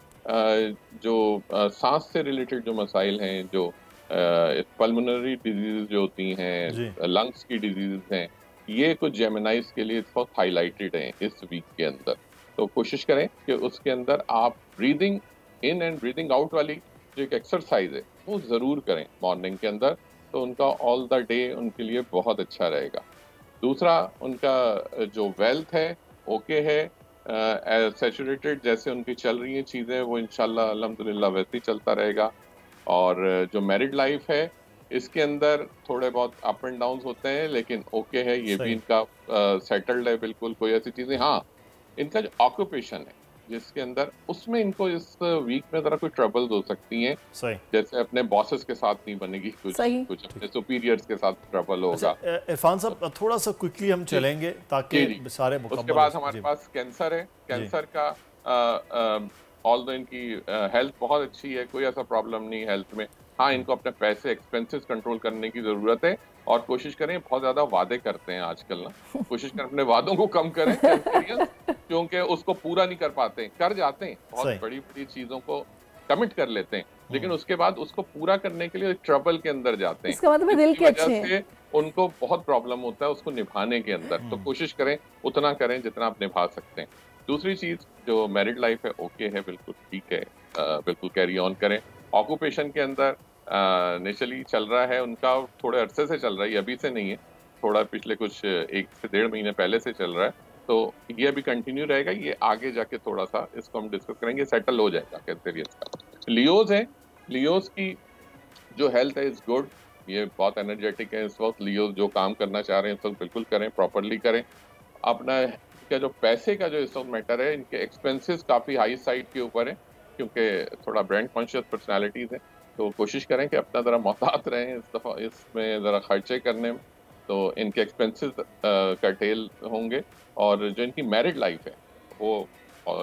जो सांस से रिलेटेड जो मसाइल हैं, जो पल्मोनरी डिजीज जो होती हैं, लंग्स की डिजीज हैं, ये कुछ जेमिनाइज के लिए बहुत हाईलाइटेड हैं इस वीक के अंदर। तो कोशिश करें कि उसके अंदर आप breathing in and breathing out वाली जो एक एक्सरसाइज है वो ज़रूर करें मॉर्निंग के अंदर, तो उनका ऑल द डे उनके लिए बहुत अच्छा रहेगा। दूसरा, उनका जो वेल्थ है ओके है, सैचुरेटेड जैसे उनकी चल रही हैं चीज़ें वो इंशाल्लाह अल्हम्दुलिल्लाह वैसे ही चलता रहेगा। और जो मैरिड लाइफ है इसके अंदर थोड़े बहुत अप एंड डाउन होते हैं, लेकिन ओके है, ये भी इनका सेटल्ड है बिल्कुल, कोई ऐसी चीज़ें। हाँ, इनका जो ऑक्यूपेशन है जिसके अंदर, उसमें इनको इस वीक में जरा कोई ट्रबल्स हो सकती हैं। जैसे अपने बॉसेस के साथ नहीं बनेगी, कुछ अपने सुपीरियर्स के साथ ट्रबल होगा। इरफान साहब थोड़ा सा क्विकली हम चलेंगे ताकि सारे मुकम्मल। उसके बाद हमारे पास कैंसर है। कैंसर का ऑल्दो इनकी हेल्थ बहुत अच्छी है, कोई ऐसा प्रॉब्लम नहीं हेल्थ में। हाँ, इनको अपने पैसे एक्सपेंसेस कंट्रोल करने की जरूरत है, और कोशिश करें, बहुत ज्यादा वादे करते हैं आजकल ना, कोशिश करें अपने वादों को कम करें क्योंकि उसको पूरा नहीं कर पाते, कर जाते हैं, बहुत बड़ी बड़ी चीजों को कमिट कर लेते हैं, लेकिन उसके बाद उसको पूरा करने के लिए ट्रबल के अंदर जाते हैं। इसका मतलब दिल के अच्छे हैं, उनको बहुत प्रॉब्लम होता है उसको निभाने के अंदर। तो कोशिश करें उतना करें जितना आप निभा सकते हैं। दूसरी चीज, जो मैरिड लाइफ है ओके है, बिल्कुल ठीक है, बिल्कुल कैरी ऑन करें। ऑक्यूपेशन के अंदर नेचुरली चल रहा है उनका, थोड़े अरसे से चल रहा है, अभी से नहीं है, थोड़ा पिछले कुछ 1 से 1.5 महीने पहले से चल रहा है। तो ये अभी कंटिन्यू रहेगा, ये आगे जाके थोड़ा सा इसको हम डिस्कस करेंगे, सेटल हो जाएगा कैंसरियस का। लियोज है, लियोज की जो हेल्थ है इज गुड, ये बहुत एनर्जेटिक है इस वक्त। लियोज जो काम करना चाह रहे हैं इस वक्त बिल्कुल करें, प्रॉपरली करें। अपना क्या जो पैसे का जो इस वक्त मैटर है, इनके एक्सपेंसेस काफ़ी हाई साइड के ऊपर है, क्योंकि थोड़ा ब्रांड कॉन्शियस पर्सनैलिटीज़ हैं। तो कोशिश करें कि अपना ज़रा मोहतात रहें इस दफ़ा इसमें ज़रा खर्चे करने में। तो इनके एक्सपेंसेस कर्टेल होंगे। और जो इनकी मैरिड लाइफ है वो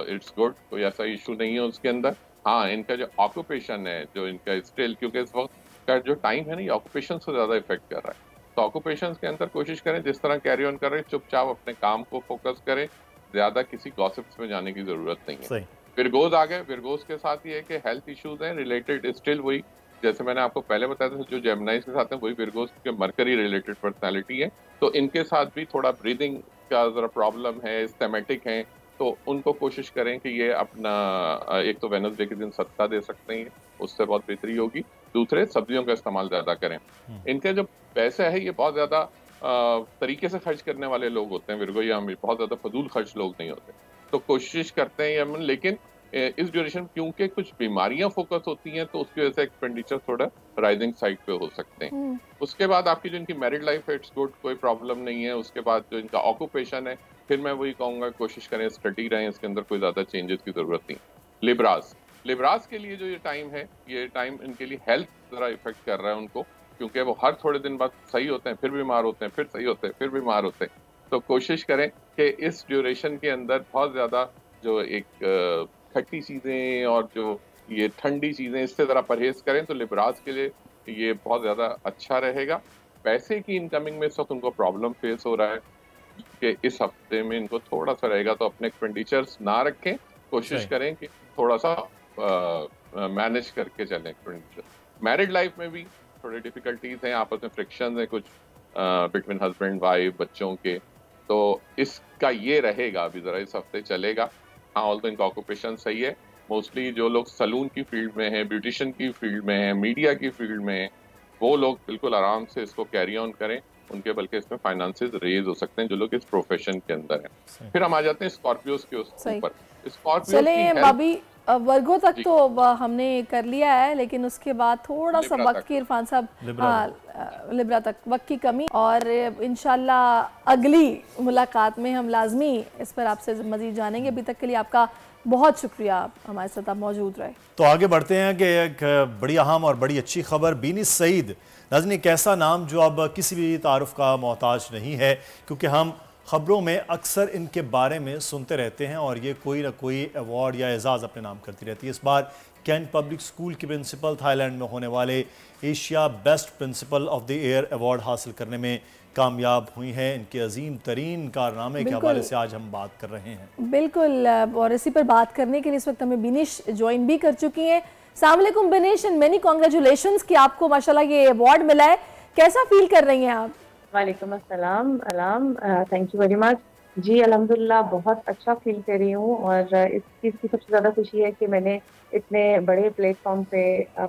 इट्स गुड, कोई ऐसा इशू नहीं है उसके अंदर। हाँ, इनका जो ऑक्यूपेशन है, जो इनका स्टिल, क्योंकि इस वक्त का जो टाइम है ना, ये ऑक्यूपेशन से ज़्यादा इफेक्ट कर रहा है। तो ऑक्यूपेशन के अंदर कोशिश करें जिस तरह कैरी ऑन करें, चुपचाप अपने काम को फोकस करें, ज़्यादा किसी गॉसिप्स में जाने की ज़रूरत नहीं है। विरगोज आ गए, विरगोज के साथ ये है कि हेल्थ इश्यूज हैं रिलेटेड, स्टिल वही जैसे मैंने आपको पहले बताया था, जो जेमिनाइज के साथ हैं वही विरगोज के मरकरी रिलेटेड पर्सनैलिटी है। तो इनके साथ भी थोड़ा ब्रीदिंग का ज़रा प्रॉब्लम है, स्टेमेटिक है, तो उनको कोशिश करें कि ये अपना एक तो वेडनेसडे के दिन सदका दे सकते हैं, उससे बहुत बेहतरी होगी। दूसरे, सब्जियों का इस्तेमाल ज़्यादा करें। इनके जो पैसे है ये बहुत ज़्यादा तरीके से खर्च करने वाले लोग होते हैं विरगो, या बहुत ज़्यादा फजूल खर्च लोग नहीं होते। तो कोशिश करते हैं यमन, लेकिन इस ड्यूरेशन क्योंकि कुछ बीमारियां फोकस होती हैं तो उसकी वजह से एक्सपेंडिचर थोड़ा राइजिंग साइड पे हो सकते हैं। उसके बाद आपकी जो इनकी मैरिड लाइफ है इट्स गुड, कोई प्रॉब्लम नहीं है। उसके बाद जो इनका ऑक्यूपेशन है, फिर मैं वही कहूँगा कोशिश करें स्टडी रहें, इसके अंदर कोई ज़्यादा चेंजेस की ज़रूरत नहीं। लिब्रास के लिए जो ये टाइम है, ये टाइम इनके लिए हेल्थ ज़रा इफेक्ट कर रहा है उनको, क्योंकि वो हर थोड़े दिन बाद सही होते हैं, फिर बीमार होते हैं, फिर सही होते हैं, फिर बीमार होते हैं। तो कोशिश करें कि इस ड्यूरेशन के अंदर बहुत ज़्यादा जो एक खट्टी चीज़ें और जो ये ठंडी चीज़ें, इससे ज़रा परहेज़ करें तो लिब्रास के लिए ये बहुत ज़्यादा अच्छा रहेगा। पैसे की इनकमिंग में इस वक्त उनको प्रॉब्लम फेस हो रहा है कि इस हफ्ते में इनको थोड़ा सा रहेगा, तो अपने एक्सपेंडिचर्स ना रखें, कोशिश करें कि थोड़ा सा मैनेज करके चलें एक्सपेंडिचर। मैरिड लाइफ में भी थोड़ी डिफ़िकल्टीज़ हैं, आपस में फ्रिक्शन है कुछ बिटवीन हस्बैंड वाइफ, बच्चों के, तो इसका ये रहेगा अभी ज़रा इस हफ्ते चलेगा। हाँ, ऑल तो इनका ऑक्यूपेशन सही है। मोस्टली जो लोग सलून की फील्ड में हैं, ब्यूटिशियन की फील्ड में हैं, मीडिया की फील्ड में हैं, वो लोग बिल्कुल आराम से इसको कैरी ऑन करें, उनके बल्कि इसमें फाइनेंसेस रेज हो सकते हैं जो लोग इस प्रोफेशन के अंदर हैं। फिर हम आ जाते हैं स्कॉर्पियोज के ऊपर। स्कॉर्पियो चले भाभी, वर्गो तक तो हमने कर लिया है, लेकिन उसके बाद थोड़ा सा वक्त की, इरफान साहब, लिब्रा तक वक्त की कमी, और इंशाल्लाह अगली मुलाकात में हम लाजमी इस पर आपसे मजीद जानेंगे। अभी तक के लिए आपका बहुत शुक्रिया, आप हमारे साथ आप मौजूद रहे। तो आगे बढ़ते हैं कि एक बड़ी अहम और बड़ी अच्छी खबर, बीनिस सईद, नाज़रीन एक ऐसा नाम जो अब किसी भी तारुफ का मोहताज नहीं है, क्योंकि हम ख़बरों में अक्सर इनके बारे में सुनते रहते हैं और ये कोई ना कोई अवार्ड या एजाज़ अपने नाम करती रहती है। इस बार कैंट पब्लिक स्कूल की प्रिंसिपल थाईलैंड में होने वाले Asia best principle of the year award हासिल करने में कामयाब हुई हैं। इनके अजीम तरीन कारनामे के हवाले से आज हम बात कर रहे हैं। बिल्कुल, और इसी पर बात करने के लिए इस वक्त हमें बिनिश ज्वाइन भी कर चुकी हैं। अस्सलाम वालेकुम बिनिश, एंड मेनी कांग्रेचुलेशंस कि आपको माशाल्लाह ये अवार्ड मिला है। कैसा फील कर रही हैं आप? वालेकुम अस्सलाम, थैंक यू वेरी मच। जी अल्हम्दुलिल्लाह बहुत अच्छा फील कर रही हूँ, और इस चीज़ की सबसे ज़्यादा खुशी है कि मैंने इतने बड़े प्लेटफॉर्म पे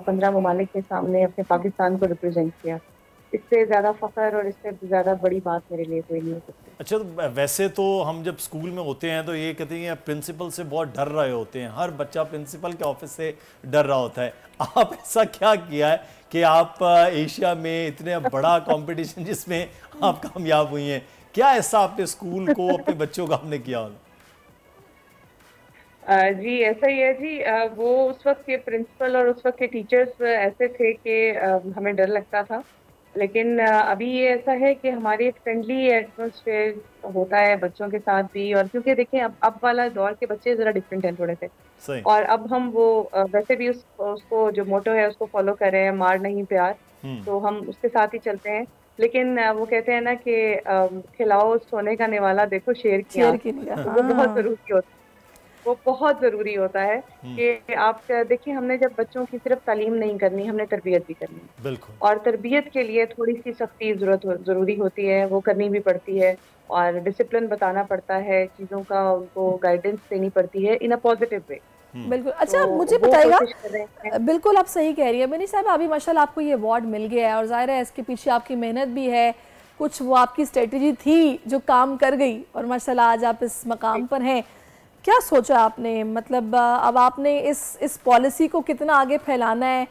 15 ममालिक के सामने अपने पाकिस्तान को रिप्रेजेंट किया। इससे ज़्यादा फ़ख्र और इससे ज़्यादा बड़ी बात मेरे लिए कोई नहीं हो सकती। अच्छा, तो वैसे तो हम जब स्कूल में होते हैं तो ये कहते हैं प्रिंसिपल से बहुत डर रहे होते हैं, हर बच्चा प्रिंसिपल के ऑफिस से डर रहा होता है। आप ऐसा क्या किया है कि आप एशिया में इतने बड़ा कंपटीशन जिसमें आप कामयाब हुई हैं, क्या ऐसा आपने स्कूल को, अपने बच्चों को आपने किया? जी ऐसा ही है जी, वो उस वक्त के प्रिंसिपल और उस वक्त के टीचर्स ऐसे थे कि हमें डर लगता था, लेकिन अभी ये ऐसा है कि हमारी फ्रेंडली एटमॉस्फेयर होता है बच्चों के साथ भी। और क्योंकि देखें अब वाला दौर के बच्चे ज़रा डिफरेंट हैं थोड़े से, और अब हम वो वैसे भी उसको जो मोटो है उसको फॉलो कर रहे हैं, मार नहीं प्यार, तो हम उसके साथ ही चलते हैं। लेकिन वो कहते हैं ना कि खिलाओ सोने का निवाला देखो शेर की आँख, तो वो बहुत ज़रूरी होता है, वो बहुत ज़रूरी होता है कि आप देखिए, हमने जब बच्चों की सिर्फ तालीम नहीं करनी, हमने तरबियत भी करनी है। बिल्कुल। और तरबियत के लिए थोड़ी सी सख्ती ज़रूरी होती है, वो करनी भी पड़ती है, और डिसिप्लिन बताना पड़ता है, चीज़ों का उनको गाइडेंस देनी पड़ती है इन अ पॉजिटिव वे। बिल्कुल। अच्छा, तो मुझे बताइएगा, बिल्कुल आप सही कह रही है बिनी साहब, अभी माशाल्लाह आपको ये अवार्ड मिल गया है और जाहिर है इसके पीछे आपकी मेहनत भी है, कुछ वो आपकी स्ट्रेटजी थी जो काम कर गई और माशाल्लाह आज आप इस मकाम पर हैं। क्या सोचा आपने, मतलब अब आपने इस पॉलिसी को कितना आगे फैलाना है,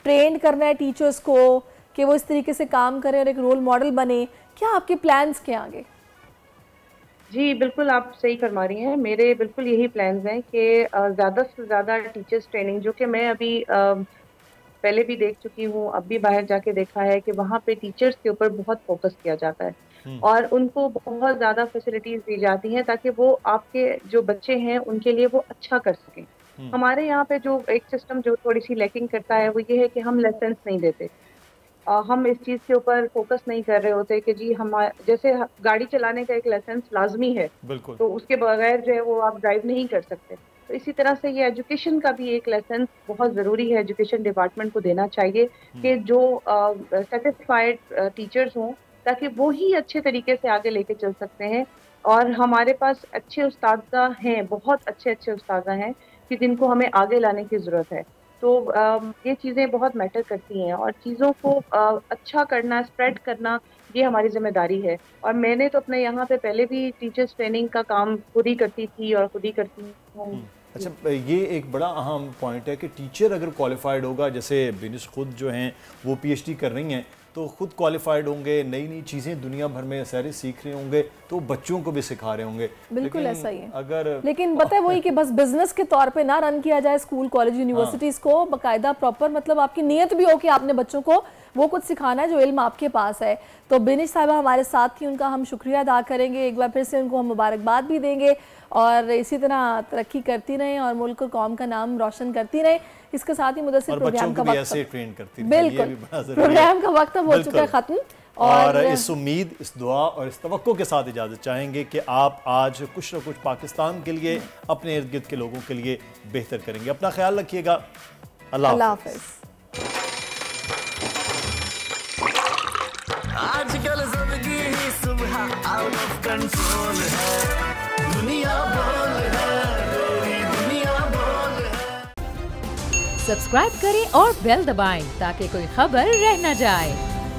ट्रेन करना है टीचर्स को कि वो इस तरीके से काम करें और एक रोल मॉडल बने, क्या आपके प्लान्स क्या आगे? जी बिल्कुल, आप सही फरमा रही हैं, मेरे बिल्कुल यही प्लान्स हैं कि ज़्यादा से ज़्यादा टीचर्स ट्रेनिंग, जो कि मैं अभी पहले भी देख चुकी हूँ, अब भी बाहर जाके देखा है कि वहाँ पे टीचर्स के ऊपर बहुत फोकस किया जाता है और उनको बहुत ज़्यादा फैसिलिटीज दी जाती हैं ताकि वो आपके जो बच्चे हैं उनके लिए वो अच्छा कर सकें। हमारे यहाँ पे जो एक सिस्टम जो थोड़ी सी लैकिंग करता है वो ये है कि हम लेसन्स नहीं देते। हम इस चीज़ के ऊपर फोकस नहीं कर रहे होते कि जी हम जैसे गाड़ी चलाने का एक लाइसेंस लाजमी है, तो उसके बगैर जो है वो आप ड्राइव नहीं कर सकते। तो इसी तरह से ये एजुकेशन का भी एक लाइसेंस बहुत ज़रूरी है, एजुकेशन डिपार्टमेंट को देना चाहिए कि जो सेटिस्फाइड टीचर्स हों ताकि वो ही अच्छे तरीके से आगे लेके चल सकते हैं। और हमारे पास अच्छे उस्तादा हैं, बहुत अच्छे अच्छे उस्तादा हैं कि जिनको हमें आगे लाने की ज़रूरत है। तो ये चीज़ें बहुत मैटर करती हैं और चीज़ों को अच्छा करना, स्प्रेड करना, ये हमारी जिम्मेदारी है। और मैंने तो अपने यहाँ पे पहले भी टीचर्स ट्रेनिंग का काम खुद ही करती थी और खुद ही करती हूँ। अच्छा, ये एक बड़ा अहम पॉइंट है कि टीचर अगर क्वालिफाइड होगा, जैसे बिनिश खुद जो हैं वो पीएचडी कर रही हैं, तो खुद क्वालिफाइड होंगे, नई नई चीज़ें दुनिया भर में सारे सीख रहे होंगे, तो बच्चों को भी सिखा रहे होंगे। बिल्कुल ऐसा ही है। अगर लेकिन पता है वही कि बस बिजनेस के तौर पे ना रन किया जाए स्कूल कॉलेज यूनिवर्सिटीज़ को, बाकायदा प्रॉपर मतलब आपकी नीयत भी हो कि आपने बच्चों को वो कुछ सिखाना है जो इल्म आपके पास है। तो बिनिश साहिबा हमारे साथ थी, उनका हम शुक्रिया अदा करेंगे, एक बार फिर से उनको हम मुबारकबाद भी देंगे और इसी तरह तरक्की करती रहें और मुल्क और कौम का नाम रोशन करती रहें। इसके साथ ही मुदस्सिर प्रोग्राम का वक्त ट्रेन करती बिल्कुल प्रोग्राम का वक्त हो चुका है खत्म और इस उम्मीद, इस दुआ और इस तवक्को के साथ इजाज़त चाहेंगे कि आप आज कुछ न कुछ पाकिस्तान के लिए, अपने इर्द गिर्द के लोगों के लिए बेहतर करेंगे। अपना ख्याल रखिएगा। अल्लाह हाफ़िज़। आजकल ज़िंदगी ही सुबह आउट ऑफ कंट्रोल है, दुनिया बोल है, दुनिया बोल है। सब्सक्राइब करें और बेल दबाएं ताकि कोई खबर रह न जाए।